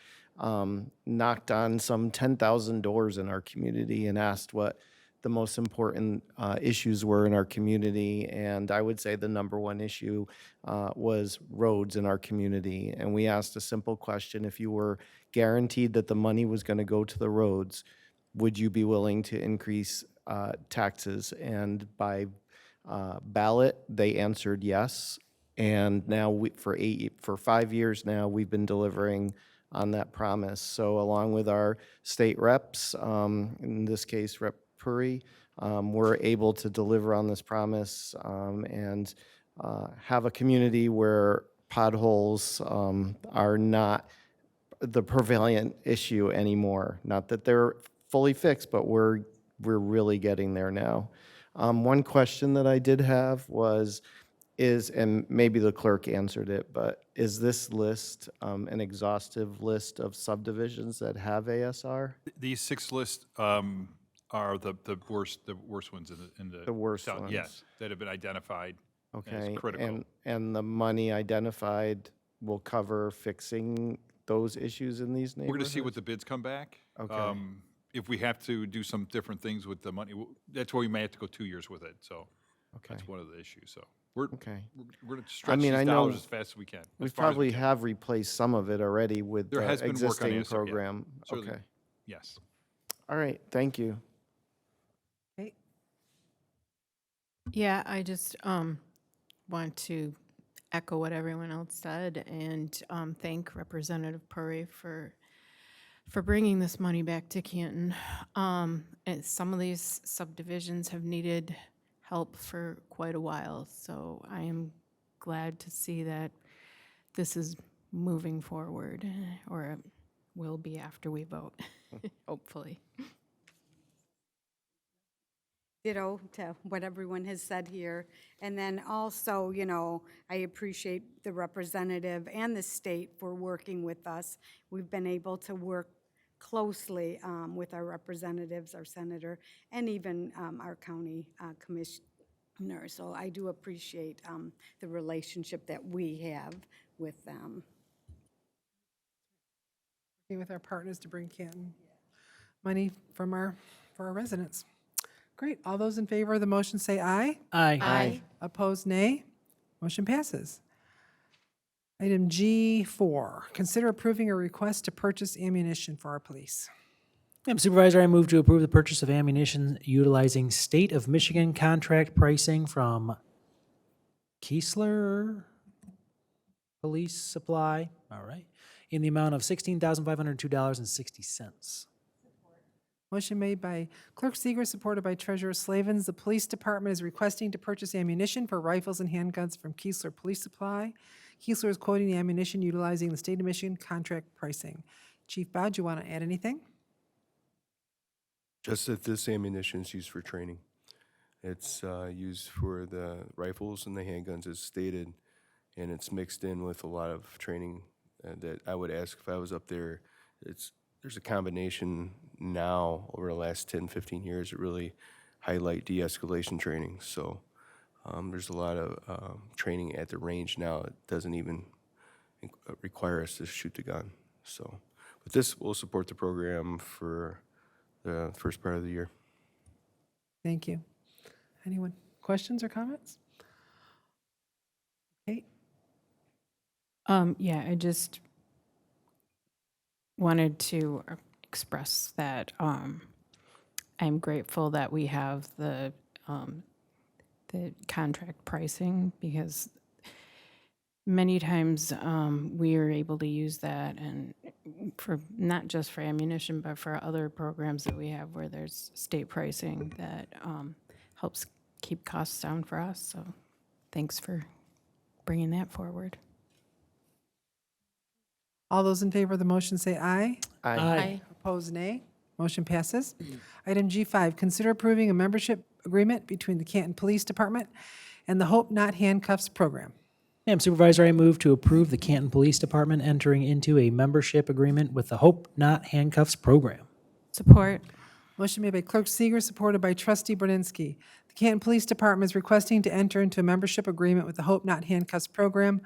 knocked on some 10,000 doors in our community and asked what the most important issues were in our community. And I would say the number one issue was roads in our community. And we asked a simple question: if you were guaranteed that the money was going to go to the roads, would you be willing to increase taxes? And by ballot, they answered yes. And now for 5 years now, we've been delivering on that promise. So along with our state reps, in this case, Rep. Puri, we're able to deliver on this promise and have a community where potholes are not the prevalent issue anymore. Not that they're fully fixed, but we're really getting there now. One question that I did have is, and maybe the clerk answered it, but is this list an exhaustive list of subdivisions that have ASR? These 6 lists are the worst ones in the. The worst town. ones. Yes, that have been identified as Okay, critical. and the money identified will cover fixing those issues in these neighborhoods? We're going to see what the bids come back. Okay. If we have to do some different things with the money, that's why we may have to go 2 years with it, so Okay, that's one of the issues, so. We're okay. going to stretch mean, these I know dollars as fast as we can. as We far as probably can. have replaced some of it already with There the has been work on existing ASR, yeah. program. Certainly. Okay, Yes. all right, thank you. Okay. Yeah, I just want to echo what everyone else said and thank Representative Puri for bringing this money back to Canton. And some of these subdivisions have needed help for quite a while, so I am glad to see that this is moving forward, or it will be after we vote, hopefully. Ditto to what everyone has said here. And then also, you know, I appreciate the representative and the state for working with us. We've been able to work closely with our representatives, our senator, and even our county commissioner. So I do appreciate the relationship that we have with them. Working with our partners to bring Canton money for our residents. Great. All those in favor of the motion say aye. Aye. Opposed, nay. Motion passes. Item G4, consider approving a request to purchase ammunition for our police. Madam Supervisor, I move to approve the purchase of ammunition utilizing State of Michigan contract pricing from Keesler Police Supply, all right, in the amount of $16,502.60. Motion made by Clerk Seeger, supported by Treasurer Slavens. The Police Department is requesting to purchase ammunition for rifles and handguns from Keesler Police Supply. Keesler is quoting the ammunition utilizing the State of Michigan contract pricing. Chief Bow, do you want to add anything? Just that this ammunition is used for training. It's used for the rifles and the handguns as stated, and it's mixed in with a lot of training that I would ask if I was up there. There's a combination now over the last 10, 15 years that really highlight de-escalation training. So there's a lot of training at the range now. It doesn't even require us to shoot the gun. So, but this will support the program for the first part of the year. Thank you. Anyone, questions or comments? Okay. Yeah, I just wanted to express that I'm grateful that we have the contract pricing, because many times we are able to use that, and for not just for ammunition, but for other programs that we have where there's state pricing that helps keep costs down for us. So thanks for bringing that forward. All those in favor of the motion say aye. Aye. Opposed, nay. Motion passes. Item G5, consider approving a membership agreement between the Canton Police Department and the Hope Not Handcuffs program. Madam Supervisor, I move to approve the Canton Police Department entering into a membership agreement with the Hope Not Handcuffs program. Support. Motion made by Clerk Seeger, supported by Trustee Borninski. The Canton Police Department is requesting to enter into a membership agreement with the Hope Not Handcuffs program.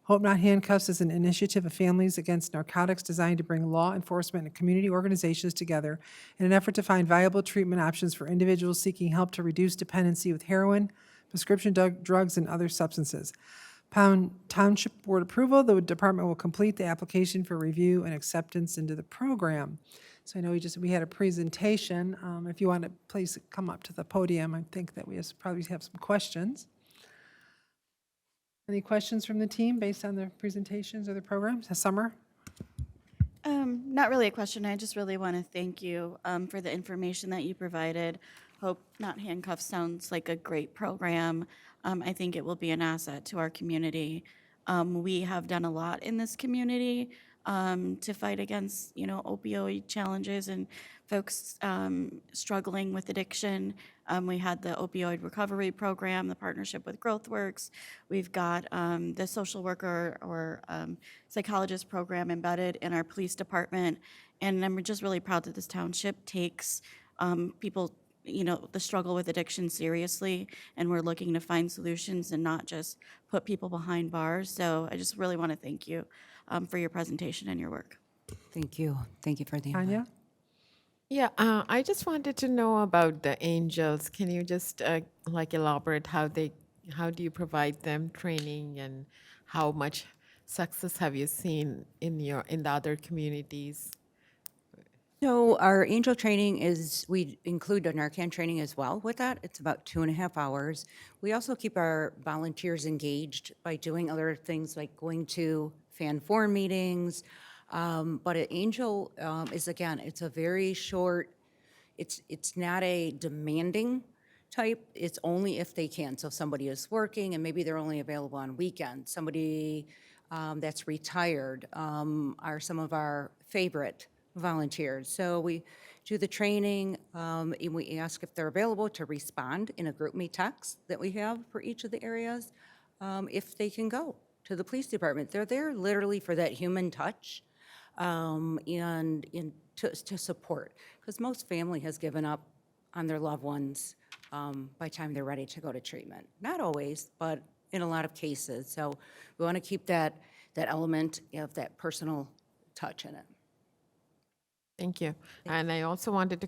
Hope Not Handcuffs is an initiative of Families Against Narcotics designed to bring law enforcement and community organizations together in an effort to find viable treatment options for individuals seeking help to reduce dependency with heroin, prescription drugs, and other substances. Upon Township Board approval, the department will complete the application for review and acceptance into the program. So I know we had a presentation. If you want to please come up to the podium, I think that we probably have some questions. Any questions from the team based on the presentations or the programs? Summer? Not really a question. I just really want to thank you for the information that you provided. Hope Not Handcuffs sounds like a great program. I think it will be an asset to our community. We have done a lot in this community to fight against, opioid challenges and folks struggling with addiction. We had the opioid recovery program, the partnership with GrowthWorks. We've got the social worker or psychologist program embedded in our police department. And I'm just really proud that this township takes people, the struggle with addiction seriously, and we're looking to find solutions and not just put people behind bars. So I just really want to thank you for your presentation and your work. Thank you. Thank you for the invite. Tanya? Yeah, I just wanted to know about the angels. Can you just elaborate how do you provide them training, and how much success have you seen in the other communities? So our angel training we include a Narcan training as well with that. It's about 2.5 hours. We also keep our volunteers engaged by doing other things like going to fan forum meetings. But an angel is, again, it's a very short, it's not a demanding type. It's only if they can. So if somebody is working and maybe they're only available on weekends, somebody that's retired are some of our favorite volunteers. So we do the training, and we ask if they're available to respond in a group me text that we have for each of the areas, if they can go to the police department. They're there literally for that human touch and to support, because most family has given up on their loved ones by the time they're ready to go to treatment. Not always, but in a lot of cases. So we want to keep that element of that personal touch in it. Thank you. And I also wanted to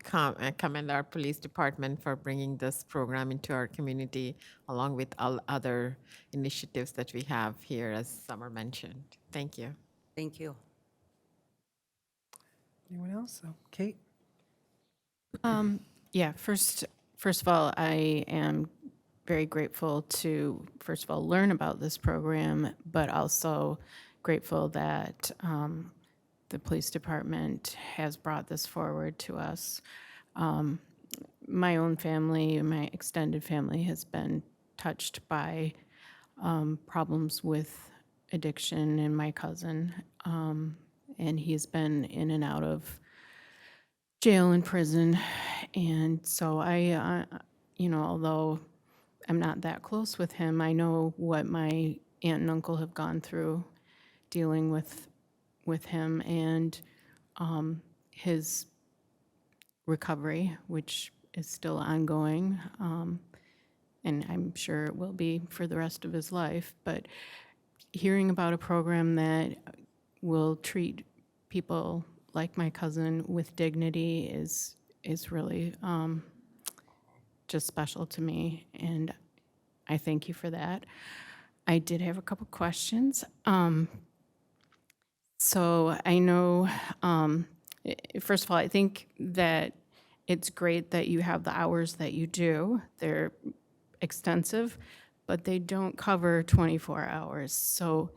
commend our police department for bringing this program into our community, along with all other initiatives that we have here, as Summer mentioned. Thank you. Thank you. Anyone else? So, Kate? Yeah, first of all, I am very grateful to, first of all, learn about this program, but also grateful that the police department has brought this forward to us. My own family, my extended family, has been touched by problems with addiction, and my cousin, and he's been in and out of jail and prison. And so I, although I'm not that close with him, I know what my aunt and uncle have gone through dealing with him and his recovery, which is still ongoing, and I'm sure it will be for the rest of his life. But hearing about a program that will treat people like my cousin with dignity is really just special to me, and I thank you for that. I did have a couple questions. So I know, first of all, I think that it's great that you have the hours that you do. They're extensive, but they don't cover 24 hours. So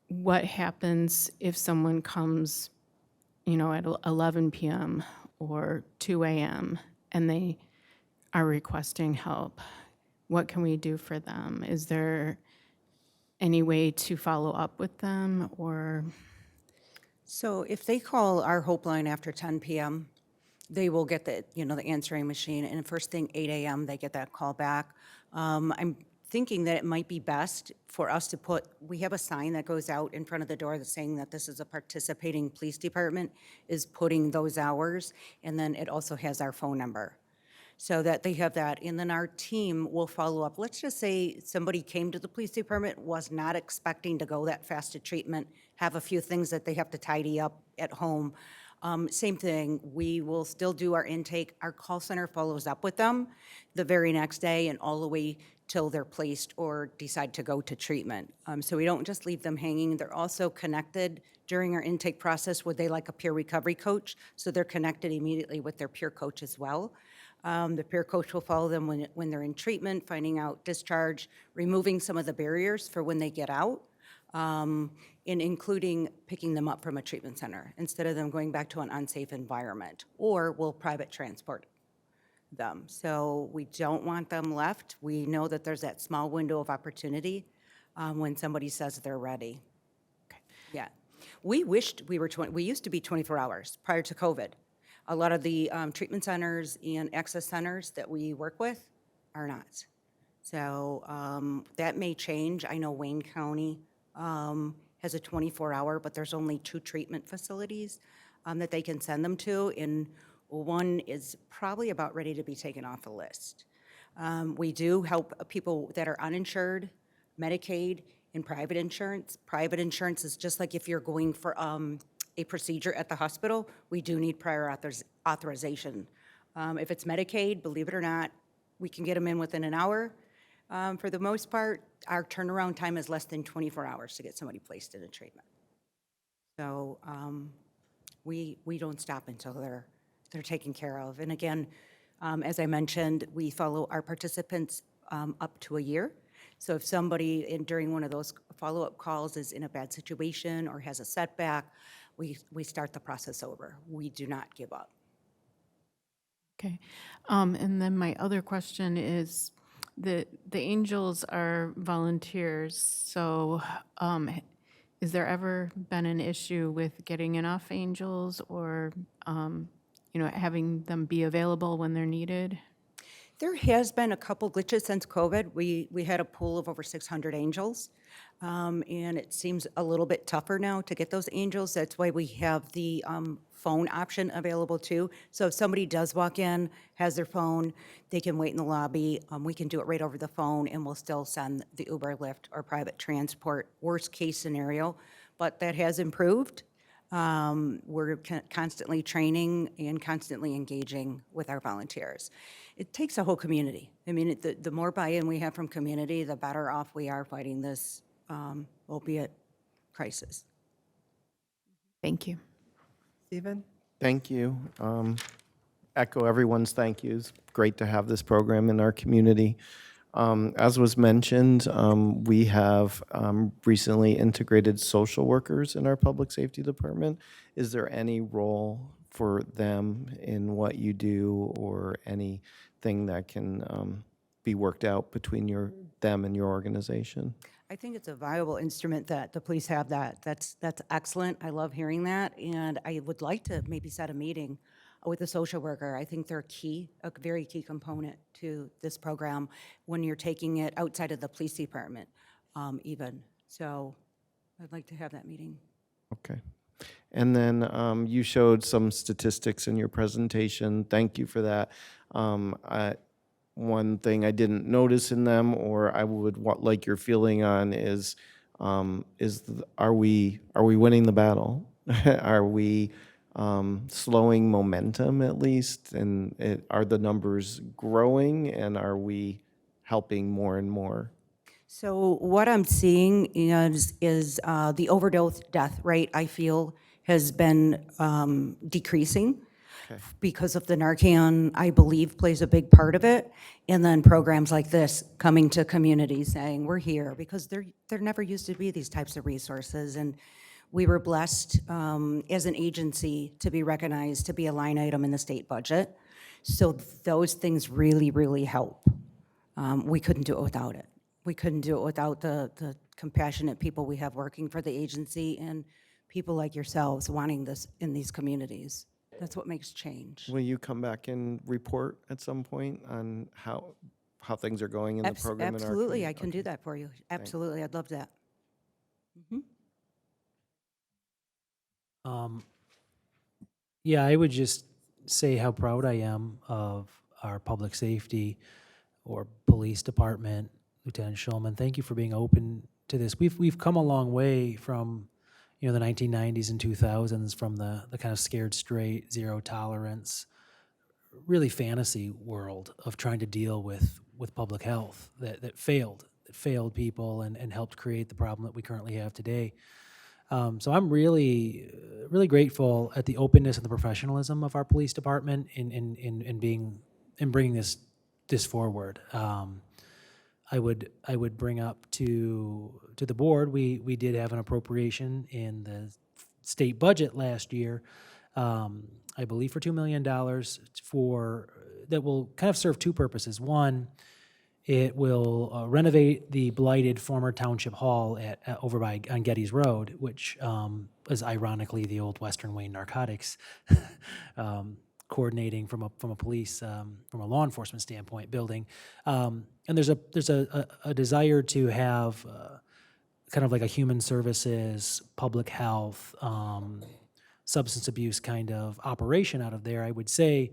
what happens if someone comes, at 11 p.m. or 2 a.m. and they are requesting help? What can we do for them? Is there any way to follow up with them, or? So if they call our Hope line after 10 p.m., they will get the answering machine, and first thing 8 a.m. they get that call back. I'm thinking that it might be best for us to put, we have a sign that goes out in front of the door that's saying that this is a participating police department, is putting those hours, and then it also has our phone number, so that they have that. And then our team will follow up. Let's just say somebody came to the police department, was not expecting to go that fast to treatment, have a few things that they have to tidy up at home. Same thing, we will still do our intake. Our call center follows up with them the very next day and all the way till they're placed or decide to go to treatment. So we don't just leave them hanging. They're also connected during our intake process with a peer recovery coach, so they're connected immediately with their peer coach as well. The peer coach will follow them when they're in treatment, finding out discharge, removing some of the barriers for when they get out, and including picking them up from a treatment center instead of them going back to an unsafe environment, or we'll private transport them. So we don't want them left. We know that there's that small window of opportunity when somebody says they're ready. Yeah. We wished we were we used to be 24 hours prior to COVID. A lot of the treatment centers and access centers that we work with are not. So that may change. I know Wayne County has a 24-hour, but there's only 2 treatment facilities that they can send them to, and one is probably about ready to be taken off the list. We do help people that are uninsured, Medicaid, and private insurance. Private insurance is just like if you're going for a procedure at the hospital, we do need prior authorization. If it's Medicaid, believe it or not, we can get them in within an hour. For the most part, our turnaround time is less than 24 hours to get somebody placed in a treatment. So we don't stop until they're taken care of. And again, as I mentioned, we follow our participants up to a year. So if somebody during one of those follow-up calls is in a bad situation or has a setback, we start the process over. We do not give up. Okay. And then my other question is, the angels are volunteers, so is there ever been an issue with getting enough angels or, having them be available when they're needed? There has been a couple glitches since COVID. We had a pool of over 600 angels, and it seems a little bit tougher now to get those angels. That's why we have the phone option available too. So if somebody does walk in, has their phone, they can wait in the lobby. We can do it right over the phone, and we'll still send the Uber, Lyft, or private transport, worst case scenario. But that has improved. We're constantly training and constantly engaging with our volunteers. It takes a whole community. I mean, the more buy-in we have from community, the better off we are fighting this, opiate crisis. Thank you. Stephen? Thank you. Echo everyone's thank yous. Great to have this program in our community. As was mentioned, we have recently integrated social workers in our public safety department. Is there any role for them in what you do, or anything that can be worked out between them and your organization? I think it's a viable instrument that the police have that. That's excellent. I love hearing that, and I would like to maybe set a meeting with a social worker. I think they're a very key component to this program when you're taking it outside of the police department even. So I'd like to have that meeting. Okay. And then you showed some statistics in your presentation. Thank you for that. One thing I didn't notice in them, or I would like your feeling on, is are we winning the battle? Are we slowing momentum at least? And are the numbers growing, and are we helping more and more? So what I'm seeing is the overdose death rate, I feel, has been decreasing. Okay. Because of the Narcan, I believe, plays a big part of it. And then programs like this coming to communities saying, we're here, because there never used to be these types of resources. And we were blessed as an agency to be recognized to be a line item in the state budget. So those things really, really help. We couldn't do it without it. We couldn't do it without the compassionate people we have working for the agency and people like yourselves wanting this in these communities. That's what makes change. Will you come back and report at some point on how how things are going in the program in our Absolutely, I community? can do Okay. that for you. Absolutely, I'd love that. Yeah, I would just say how proud I am of our public safety or police department, Lieutenant Schulman. Thank you for being open to this. We've come a long way from, the 1990s and 2000s, from the kind of scared straight, zero tolerance, really fantasy world of trying to deal with public health that failed people and helped create the problem that we currently have today. So I'm really, really grateful at the openness and the professionalism of our police department in bringing this forward. I would bring up to the board, we did have an appropriation in the state budget last year, I believe for $2 million that will kind of serve two purposes. One, it will renovate the blighted former township hall over on Getty's Road, which is ironically the old Western Wayne Narcotics coordinating from a police, from a law enforcement standpoint building. And there's a desire to have kind of like a human services, public health, substance abuse kind of operation out of there. I would say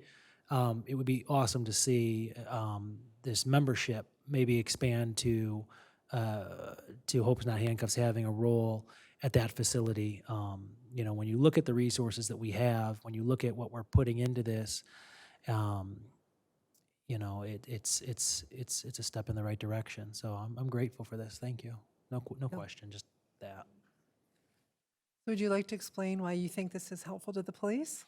it would be awesome to see this membership maybe expand to Hope's Not Handcuffs having a role at that facility. When you look at the resources that we have, when you look at what we're putting into this, it's a step in the right direction. So I'm grateful for this. Thank you. No question, just that. Would you like to explain why you think this is helpful to the police?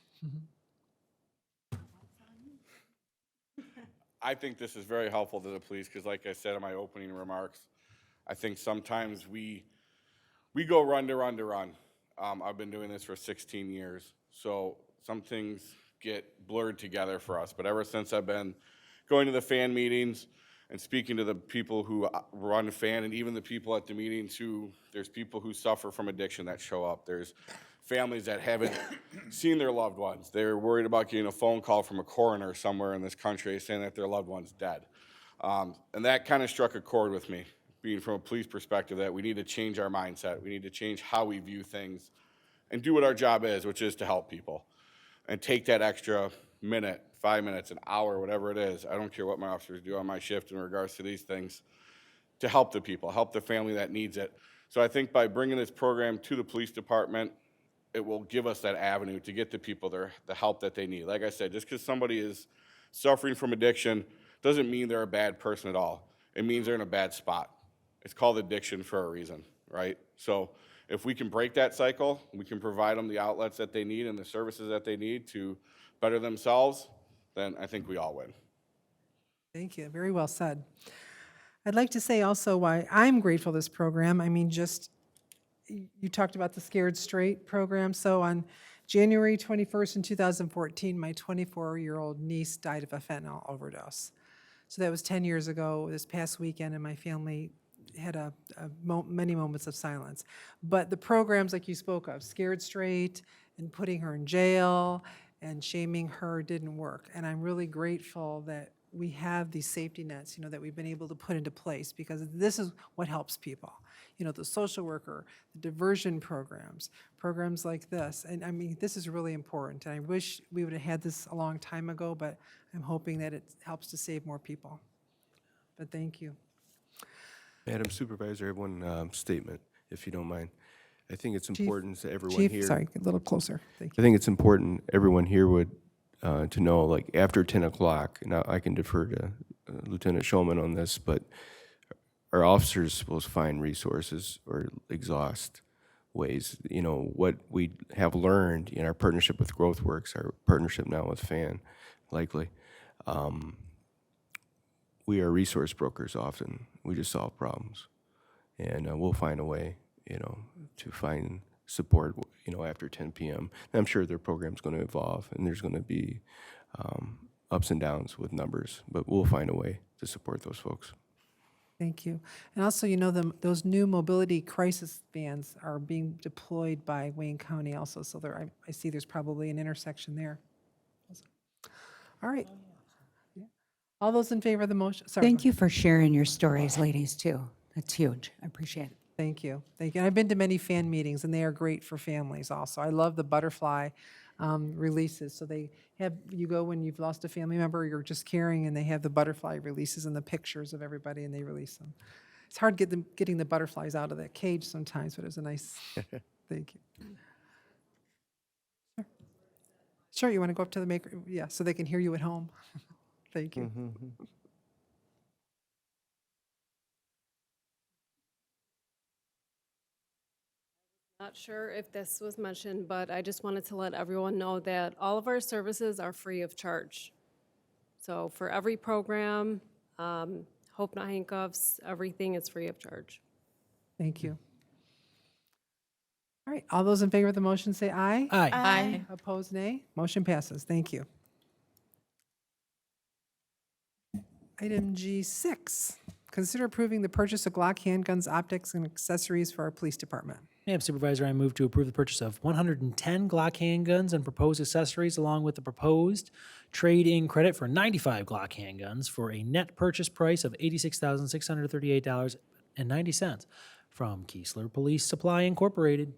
I think this is very helpful to the police because, like I said in my opening remarks, I think sometimes we go run to run to run. I've been doing this for 16 years, so some things get blurred together for us. But ever since I've been going to the fan meetings and speaking to the people who run fan, and even the people at the meetings there's people who suffer from addiction that show up. There's families that haven't seen their loved ones. They're worried about getting a phone call from a coroner somewhere in this country saying that their loved one's dead. And that kind of struck a chord with me, being from a police perspective, that we need to change our mindset. We need to change how we view things and do what our job is, which is to help people. And take that extra minute, 5 minutes, an hour, whatever it is. I don't care what my officers do on my shift in regards to these things, to help the people, help the family that needs it. So I think by bringing this program to the police department, it will give us that avenue to get the people the help that they need. Like I said, just because somebody is suffering from addiction doesn't mean they're a bad person at all. It means they're in a bad spot. It's called addiction for a reason, right? So if we can break that cycle, we can provide them the outlets that they need and the services that they need to better themselves, then I think we all win. Thank you. Very well said. I'd like to say also why I'm grateful for this program. I mean, you talked about the Scared Straight program. So on January 21st in 2014, my 24-year-old niece died of a fentanyl overdose. So that was 10 years ago this past weekend, and my family had many moments of silence. But the programs like you spoke of, Scared Straight and putting her in jail and shaming her, didn't work. And I'm really grateful that we have these safety nets, that we've been able to put into place, because this is what helps people. The social worker, the diversion programs like this. And I mean, this is really important. And I wish we would have had this a long time ago, but I'm hoping that it helps to save more people. But thank you. Madam Supervisor, I have one statement, if you don't mind. I think it's Chief- important to everyone Chief, here. sorry, a little closer. Thank you. I think it's important everyone here would to know, like after 10 o'clock, now I can defer to Lieutenant Schulman on this, but our officers will find resources or exhaust ways. What we have learned in our partnership with GrowthWorks, our partnership now with FAN, likely, we are resource brokers often. We just solve problems. And we'll find a way, to find support, after 10 p.m. And I'm sure their program's going to evolve, and there's going to be ups and downs with numbers, but we'll find a way to support those folks. Thank you. And also, those new mobility crisis vans are being deployed by Wayne County also. So I see there's probably an intersection there. All right. Yeah. All those in favor of the motion, sorry. Thank you for sharing your stories, ladies, too. That's huge. I appreciate it. Thank you. Thank you. And I've been to many fan meetings, and they are great for families also. I love the butterfly releases. So they have, you go when you've lost a family member, you're just caring, and they have the butterfly releases and the pictures of everybody, and they release them. It's hard getting the butterflies out of that cage sometimes, but it was a nice, thank you. Sure. Sure, you want to go up to the maker? Yeah, so they can hear you at home. Thank you. Not sure if this was mentioned, but I just wanted to let everyone know that all of our services are free of charge. So for every program, Hope Not Handcuffs, everything is free of charge. Thank you. All right, all those in favor of the motion say aye. Aye. Aye. Opposed, nay. Motion passes. Thank you. Item G6, consider approving the purchase of Glock handguns, optics, and accessories for our police department. Madam Supervisor, I move to approve the purchase of 110 Glock handguns and proposed accessories along with the proposed trade-in credit for 95 Glock handguns for a net purchase price of $86,638.90 from Keesler Police Supply Incorporated.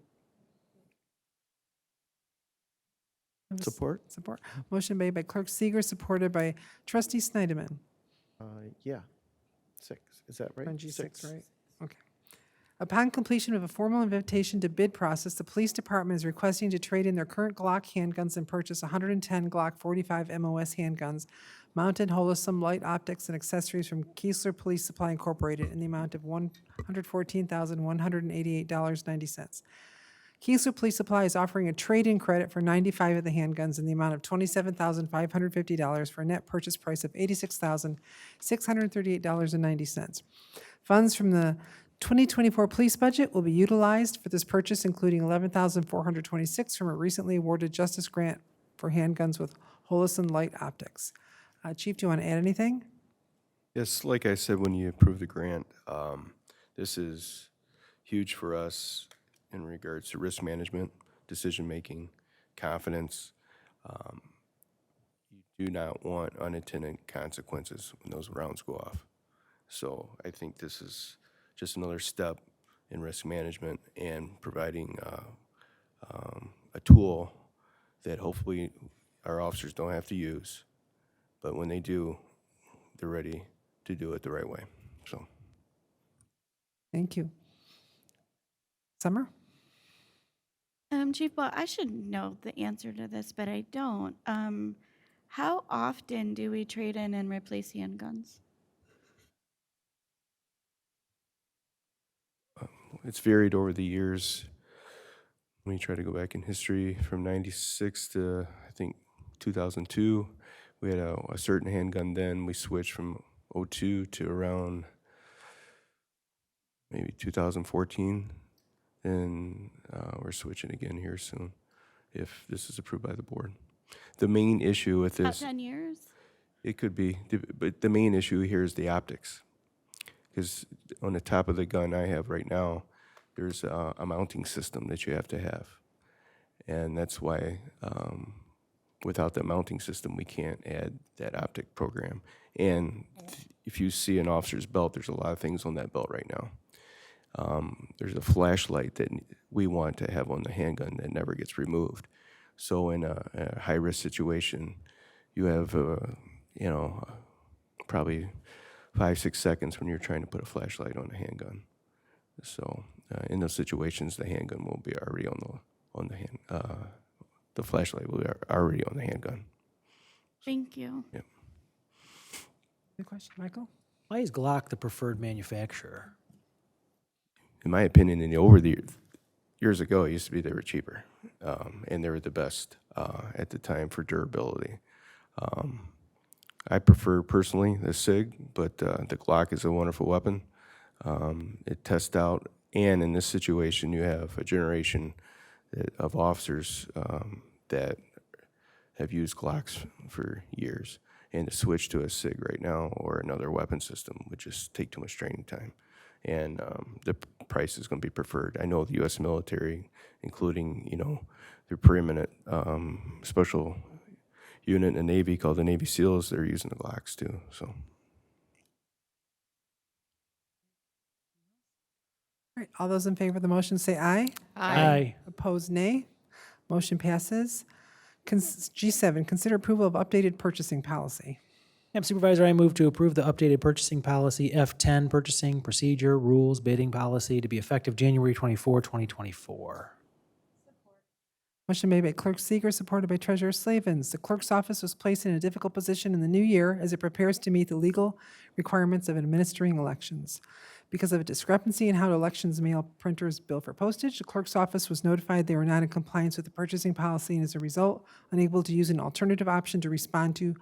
Support? Support. Motion made by Clerk Seeger, supported by Trustee Snyderman. Yeah. 6, is that right? On G6, right? Okay. Upon completion of a formal invitation to bid process, the police department is requesting to trade in their current Glock handguns and purchase 110 Glock 45 MOS handguns, mounted Holism light optics and accessories from Keesler Police Supply Incorporated in the amount of $114,188.90. Keesler Police Supply is offering a trade-in credit for 95 of the handguns in the amount of $27,550 for a net purchase price of $86,638.90. Funds from the 2024 police budget will be utilized for this purchase, including $11,426 from a recently awarded justice grant for handguns with Holism light optics. Chief, do you want to add anything? Yes, like I said, when you approve the grant, this is huge for us in regards to risk management, decision-making, confidence. You do not want unintended consequences when those rounds go off. So I think this is just another step in risk management and providing a tool that hopefully our officers don't have to use, but when they do, they're ready to do it the right way. So, Thank you. Summer? Chief, well, I should know the answer to this, but I don't. How often do we trade in and replace handguns? it's varied over the years. When you try to go back in history from 96 to, I think, 2002, we had a certain handgun then. We switched from 02 to around maybe 2014. And we're switching again here soon, if this is approved by the board. The main issue with About this, 10 years? it could be, but the main issue here is the optics. Because on the top of the gun I have right now, there's a mounting system that you have to have. And that's why without the mounting system, we can't add that optic program. And if you see an officer's belt, there's a lot of things on that belt right now. There's a flashlight that we want to have on the handgun that never gets removed. So in a high-risk situation, you have, probably 5-6 seconds when you're trying to put a flashlight on a handgun. So in those situations, the handgun will be already on the hand. The flashlight will be already on the handgun. Thank you. Yep. Good question, Michael? Why is Glock the preferred manufacturer? In my opinion, over the years ago, it used to be they were cheaper, and they were the best at the time for durability. I prefer personally the SIG, but the Glock is a wonderful weapon. It tests out, and in this situation, you have a generation of officers that have used Glocks for years, and to switch to a SIG right now or another weapon system would just take too much training time. And the price is going to be preferred. I know the U.S. military, including, their preeminent special unit in the Navy called the Navy SEALs. They're using the Glocks too, so. All right, all those in favor of the motion say aye. Aye. Opposed, nay. Motion passes. G7, consider approval of updated purchasing policy. Madam Supervisor, I move to approve the updated purchasing policy F10 purchasing procedure rules bidding policy to be effective January 24, 2024. Motion made by Clerk Seeger, supported by Treasurer Slavens. The clerk's office was placed in a difficult position in the new year as it prepares to meet the legal requirements of administering elections. Because of a discrepancy in how elections mail printers bill for postage, the clerk's office was notified they were not in compliance with the purchasing policy and as a result, unable to use an alternative option to respond to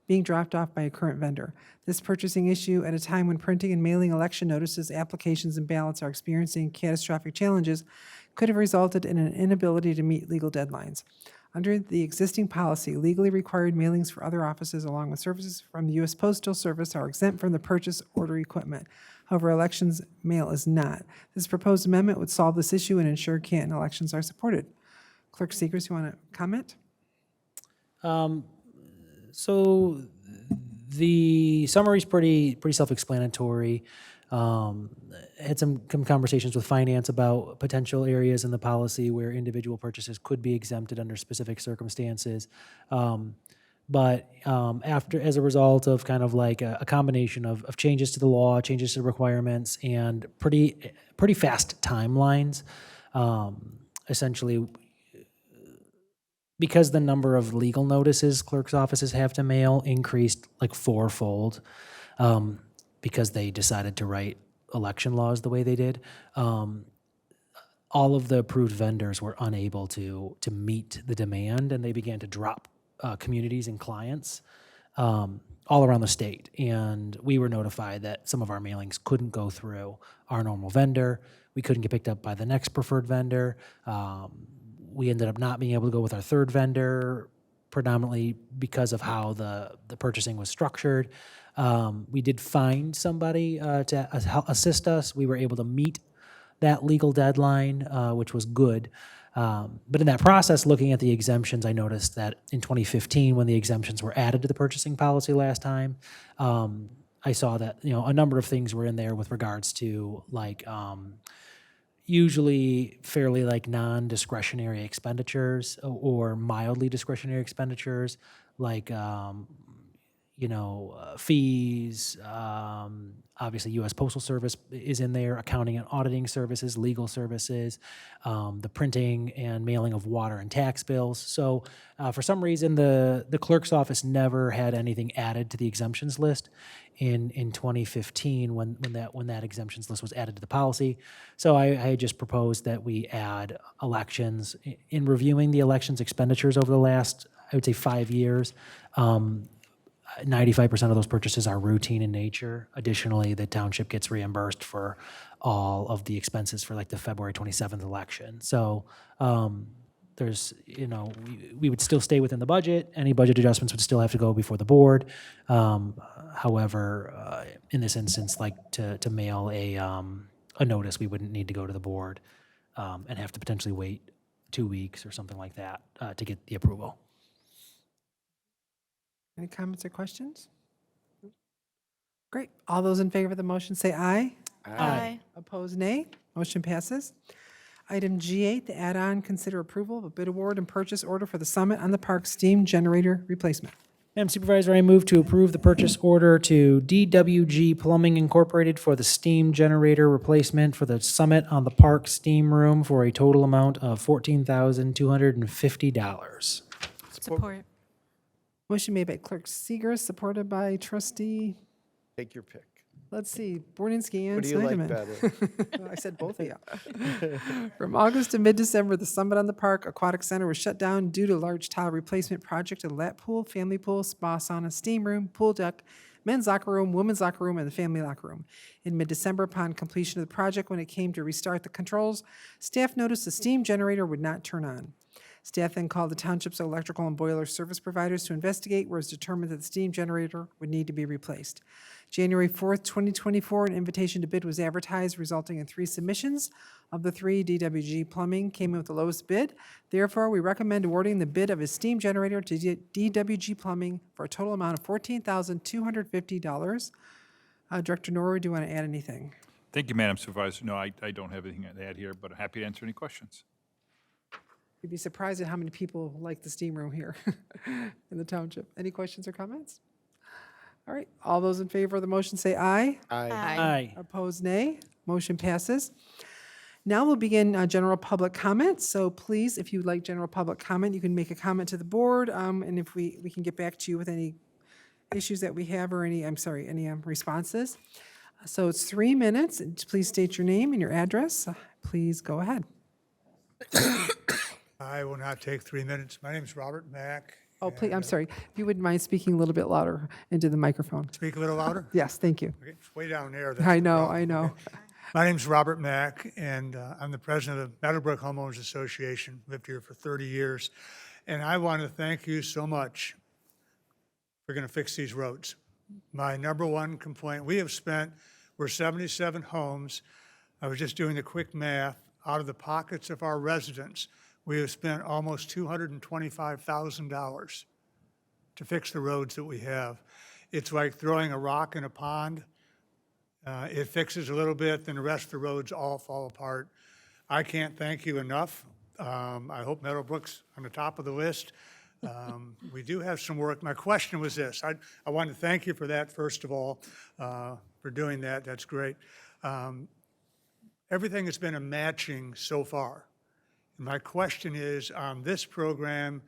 being dropped off by a current vendor. This purchasing issue at a time when printing and mailing election notices, applications, and ballots are experiencing catastrophic challenges could have resulted in an inability to meet legal deadlines. Under the existing policy, legally required mailings for other offices along with services from the U.S. Postal Service are exempt from the purchase order equipment. However, elections mail is not. This proposed amendment would solve this issue and ensure Canton elections are supported. Clerk Seegers, you want to comment? So the summary is pretty self-explanatory. Had some conversations with finance about potential areas in the policy where individual purchases could be exempted under specific circumstances. But as a result of kind of like a combination of changes to the law, changes to the requirements, and pretty fast timelines, essentially, because the number of legal notices clerks' offices have to mail increased like fourfold, because they decided to write election laws the way they did, all of the approved vendors were unable to meet the demand, and they began to drop communities and clients all around the state. And we were notified that some of our mailings couldn't go through our normal vendor. We couldn't get picked up by the next preferred vendor. We ended up not being able to go with our third vendor, predominantly because of how the purchasing was structured. We did find somebody to assist us. We were able to meet that legal deadline, which was good. But in that process, looking at the exemptions, I noticed that in 2015, when the exemptions were added to the purchasing policy last time, I saw that a number of things were in there with regards to like usually fairly like non-discretionary expenditures or mildly discretionary expenditures, like fees. Obviously, U.S. Postal Service is in there, accounting and auditing services, legal services, the printing and mailing of water and tax bills. So for some reason, the clerk's office never had anything added to the exemptions list in 2015 when that exemptions list was added to the policy. So I just proposed that we add elections. In reviewing the elections expenditures over the last, I would say, 5 years, 95% of those purchases are routine in nature. Additionally, the township gets reimbursed for all of the expenses for like the February 27th election. So there's, we would still stay within the budget. Any budget adjustments would still have to go before the board. However, in this instance, like to mail a notice, we wouldn't need to go to the board and have to potentially wait 2 weeks or something like that to get the approval. Any comments or questions? Great. All those in favor of the motion say aye. Aye. Opposed, nay. Motion passes. Item G8, the add-on, consider approval of a bid award and purchase order for the Summit on the Park steam generator replacement. Madam Supervisor, I move to approve the purchase order to DWG Plumbing Incorporated for the steam generator replacement for the Summit on the Park steam room for a total amount of $14,250. Support. Motion made by Clerk Seeger, supported by Trustee, Take your pick. let's see, Borninski and What do you like Snyderman. better? I said both of you. From August to mid-December, the Summit on the Park Aquatic Center was shut down due to large tile replacement project of lap pool, family pool, spa, sauna, steam room, pool deck, men's locker room, women's locker room, and the family locker room. In mid-December, upon completion of the project, when it came to restart the controls, staff noticed the steam generator would not turn on. Staff then called the township's electrical and boiler service providers to investigate, where it was determined that the steam generator would need to be replaced. January 4th, 2024, an invitation to bid was advertised, resulting in 3 submissions. Of the 3, DWG Plumbing came in with the lowest bid. Therefore, we recommend awarding the bid of a steam generator to DWG Plumbing for a total amount of $14,250. Director Norwood, do you want to add anything? Thank you, Madam Supervisor. No, I don't have anything to add here, but I'm happy to answer any questions. You'd be surprised at how many people like the steam room here in the township. Any questions or comments? All right, all those in favor of the motion say aye. Aye. Opposed, nay. Motion passes. Now we'll begin general public comment. So please, if you'd like general public comment, you can make a comment to the board, and if we can get back to you with any issues that we have or any responses. So it's 3 minutes. Please state your name and your address. Please go ahead. I will not take 3 minutes. My name is Robert Mack. Oh, please, I'm sorry. If you wouldn't mind speaking a little bit louder into the microphone. Speak a little louder? Yes, thank you. Okay, it's way down there. That's I the know, problem. I know. Okay. My name's Robert Mack, and I'm the president of Meadowbrook Homeowners Association. Lived here for 30 years. And I want to thank you so much for going to fix these roads. My number one complaint, we're 77 homes. I was just doing the quick math. Out of the pockets of our residents, we have spent almost $225,000 to fix the roads that we have. It's like throwing a rock in a pond. It fixes a little bit, then the rest of the roads all fall apart. I can't thank you enough. I hope Meadowbrook's on the top of the list. We do have some work. My question was this. I want to thank you for that, first of all, for doing that. That's great. Everything has been a matching so far. My question is, on this program,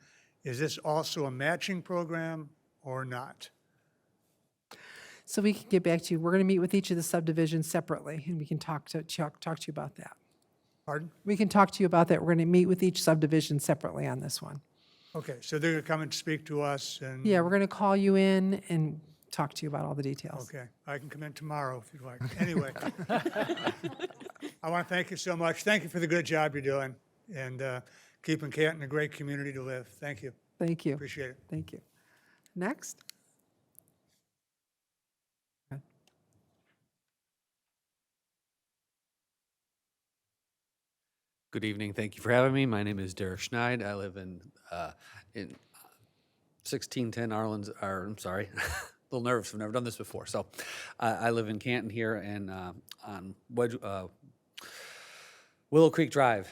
is this also a matching program or not? So we can get back to you. We're going to meet with each of the subdivisions separately, and we can talk to you about that. Pardon? We can talk to you about that. We're going to meet with each subdivision separately on this one. Okay, so they're going to come and speak to us and? Yeah, we're going to call you in and talk to you about all the details. Okay, I can come in tomorrow if you'd like. Anyway, I want to thank you so much. Thank you for the good job you're doing and keeping Canton a great community to live. Thank you. Thank you. Appreciate it. Thank you. Next. Good evening. Thank you for having me. My name is Derek Schneid. I live in 1610 Arlen's, or I'm sorry, a little nervous. I've never done this before. So I live in Canton here and on Willow Creek Drive.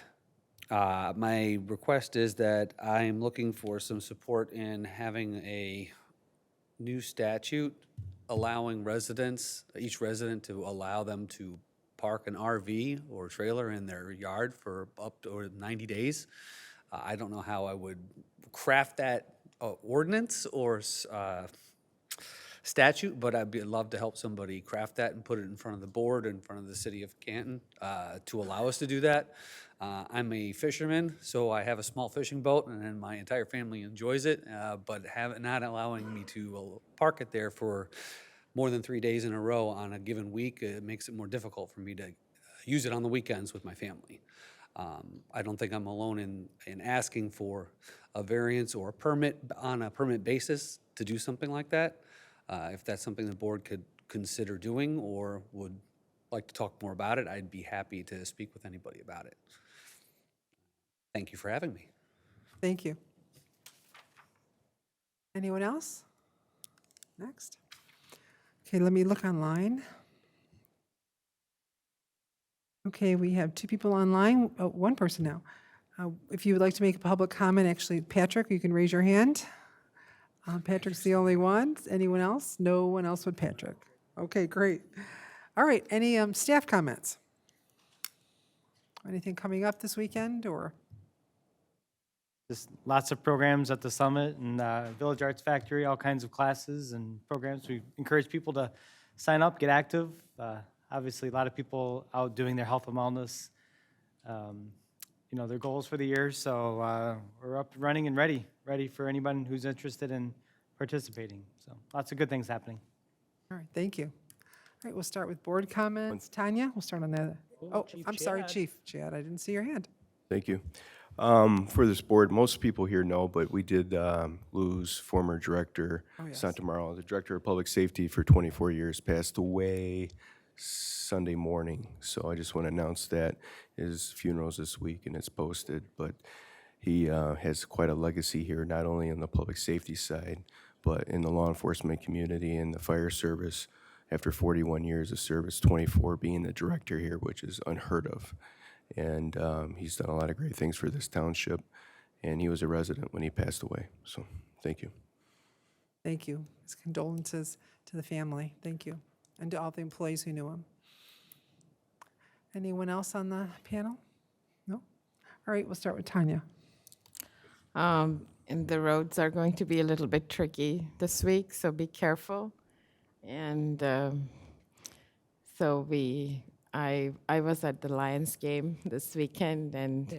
My request is that I'm looking for some support in having a new statute allowing residents, each resident to allow them to park an RV or trailer in their yard for up to 90 days. I don't know how I would craft that ordinance or statute, but I'd love to help somebody craft that and put it in front of the board, in front of the city of Canton, to allow us to do that. I'm a fisherman, so I have a small fishing boat, and then my entire family enjoys it, but not allowing me to park it there for more than 3 days in a row on a given week, it makes it more difficult for me to use it on the weekends with my family. I don't think I'm alone in asking for a variance or a permit on a permit basis to do something like that. If that's something the board could consider doing or would like to talk more about it, I'd be happy to speak with anybody about it. Thank you for having me. Thank you. Anyone else? Next. Okay, let me look online. Okay, we have 2 people online, 1 person now. If you would like to make a public comment, actually, Patrick, you can raise your hand. Patrick's the only one. Anyone else? No one else but Patrick. Okay, great. All right, any staff comments? Anything coming up this weekend or? Just lots of programs at the Summit and Village Arts Factory, all kinds of classes and programs. We encourage people to sign up, get active. Obviously, a lot of people out doing their health and wellness, their goals for the year. So we're up and running and ready for anyone who's interested in participating. So lots of good things happening. All right, thank you. All right, we'll start with board comments. Tanya, we'll start on that. Oh, Chief I'm sorry, Chad. Chief Chad, I didn't see your hand. Thank you. For this board, most people here know, but we did lose former director, yes. Santa Marla, the director of public safety for 24 years, passed away Sunday morning. So I just want to announce that his funeral's this week and it's posted. But he has quite a legacy here, not only on the public safety side, but in the law enforcement community and the fire service. After 41 years of service, 24 being the director here, which is unheard of. And he's done a lot of great things for this township, and he was a resident when he passed away. So, thank you. Thank you. His condolences to the family. Thank you. And to all the employees who knew him. Anyone else on the panel? No? All right, we'll start with Tanya. And the roads are going to be a little bit tricky this week, so be careful. And I was at the Lions game this weekend, and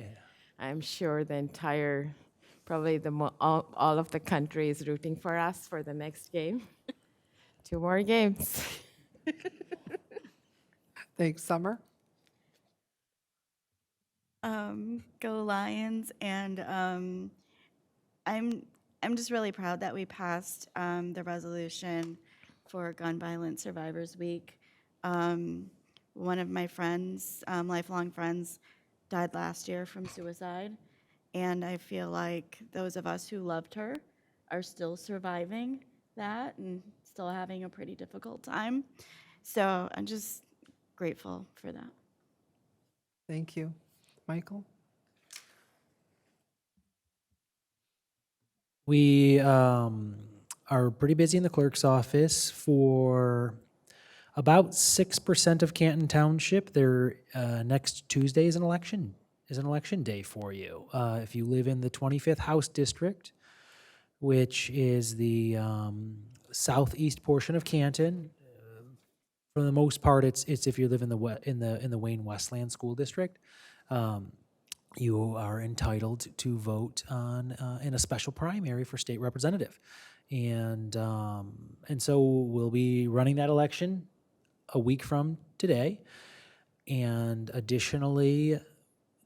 I'm sure the entire, probably all of the country is rooting for us for the next game. 2 more games. Thanks, Summer. Go Lions, and I'm just really proud that we passed the resolution for Gun Violence Survivors Week. One of my friends, lifelong friends, died last year from suicide, and I feel like those of us who loved her are still surviving that and still having a pretty difficult time. So I'm just grateful for that. Thank you. Michael? We are pretty busy in the clerk's office for about 6% of Canton Township. Their next Tuesday is an election day for you. If you live in the 25th House District, which is the southeast portion of Canton, for the most part, it's if you live in the Wayne Westland School District. You are entitled to vote on in a special primary for state representative, and so we'll be running that election a week from today, and additionally,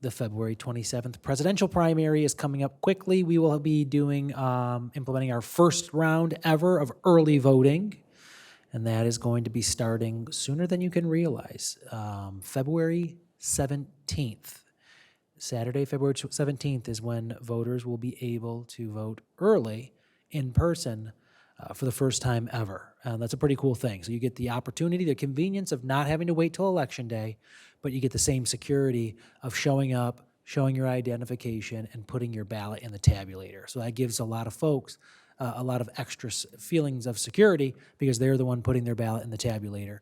the February 27th presidential primary is coming up quickly. We will be doing implementing our first round ever of early voting, and that is going to be starting sooner than you can realize. February 17th. Saturday, February 17th is when voters will be able to vote early in person for the first time ever. That's a pretty cool thing. So you get the opportunity, the convenience of not having to wait till Election Day, but you get the same security of showing up, showing your identification, and putting your ballot in the tabulator. So that gives a lot of folks a lot of extra feelings of security because they're the one putting their ballot in the tabulator.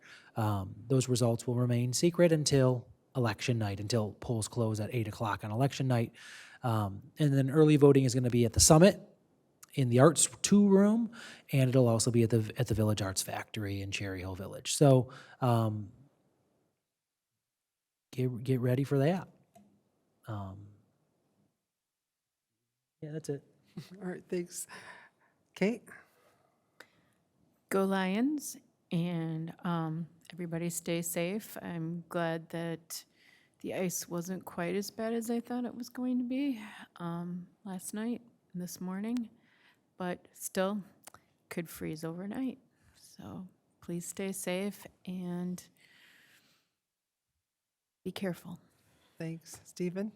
Those results will remain secret until election night, until polls close at 8 o'clock on election night. And then early voting is going to be at the Summit in the Arts 2 room, and it'll also be at the Village Arts Factory in Cherry Hill Village. So get ready for that. Yeah, that's it. All right, thanks. Kate? Go Lions, and everybody stay safe. I'm glad that the ice wasn't quite as bad as I thought it was going to be last night and this morning, but still could freeze overnight. So please stay safe and be careful. Thanks. Stephen?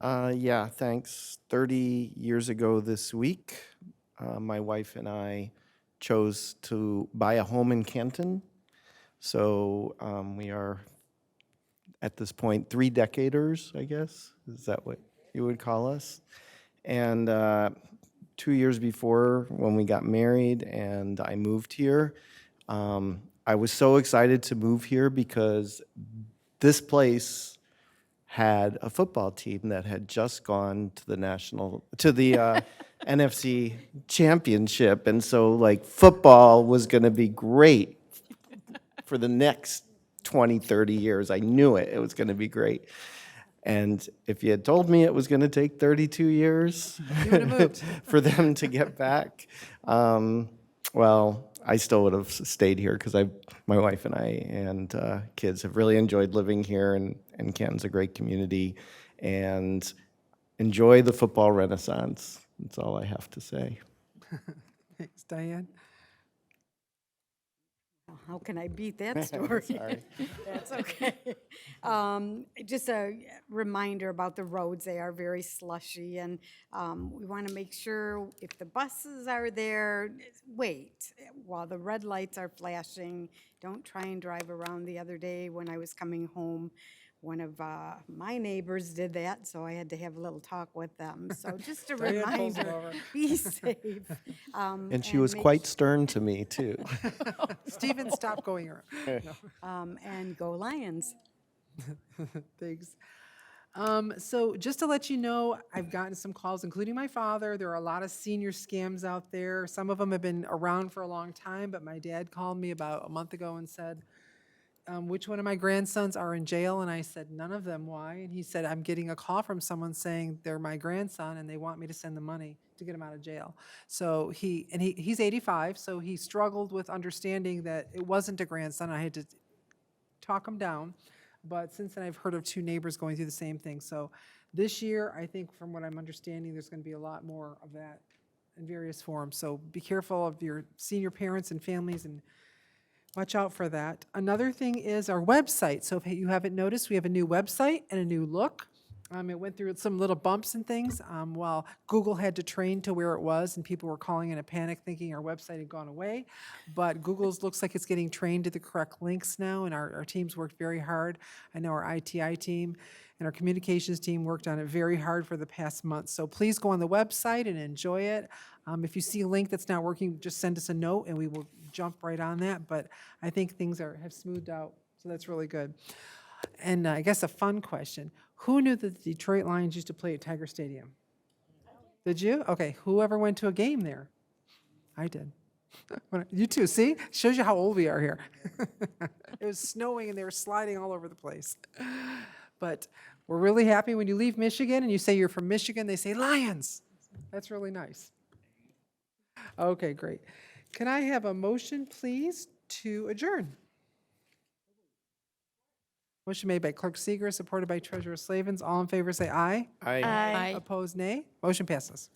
Yeah, thanks. 30 years ago this week, my wife and I chose to buy a home in Canton. So we are, at this point, 3-decaders, I guess. Is that what you would call us? And 2 years before, when we got married and I moved here, I was so excited to move here because this place had a football team that had just gone to the NFC championship. And so, like, football was going to be great for the next 20, 30 years. I knew it. It was going to be great. And if you had told me it was going to take 32 years for them to get back, well, I still would have stayed here because my wife and I and kids have really enjoyed living here, and Canton's a great community. And enjoy the football renaissance. That's all I have to say. Thanks, Diane. How can I beat that story? Sorry. That's okay. Just a reminder about the roads. They are very slushy, and we want to make sure if the buses are there, wait while the red lights are flashing. Don't try and drive around. The other day when I was coming home, one of my neighbors did that, so I had to have a little talk with them. So just a Diane pulls them reminder, over. be safe. And she was quite stern to me, too. Stephen, stop going around. No. And go Lions. Thanks. So just to let you know, I've gotten some calls, including my father. There are a lot of senior scams out there. Some of them have been around for a long time, but my dad called me about a month ago and said, which one of my grandsons are in jail? And I said, none of them. Why? And he said, I'm getting a call from someone saying they're my grandson and they want me to send the money to get him out of jail. So he's 85, so he struggled with understanding that it wasn't a grandson. I had to talk him down. But since then, I've heard of 2 neighbors going through the same thing. So this year, I think from what I'm understanding, there's going to be a lot more of that in various forms. So be careful of your senior parents and families and watch out for that. Another thing is our website. So if you haven't noticed, we have a new website and a new look. It went through some little bumps and things while Google had to train to where it was, and people were calling in a panic thinking our website had gone away. But Google's looks like it's getting trained to the correct links now, and our teams worked very hard. I know our ITI team and our communications team worked on it very hard for the past month. So please go on the website and enjoy it. If you see a link that's not working, just send us a note and we will jump right on that. But I think things have smoothed out, so that's really good. And I guess a fun question. Who knew that the Detroit Lions used to play at Tiger Stadium? Did you? Okay, whoever went to a game there? I did. You too, see? Shows you how old we are here. It was snowing and they were sliding all over the place. But we're really happy when you leave Michigan and you say you're from Michigan, they say Lions. That's really nice. Okay, great. Can I have a motion, please, to adjourn? Motion made by Clerk Seeger, supported by Treasurer Slavens. All in favor say aye. Aye. Aye. Opposed, nay. Motion passes.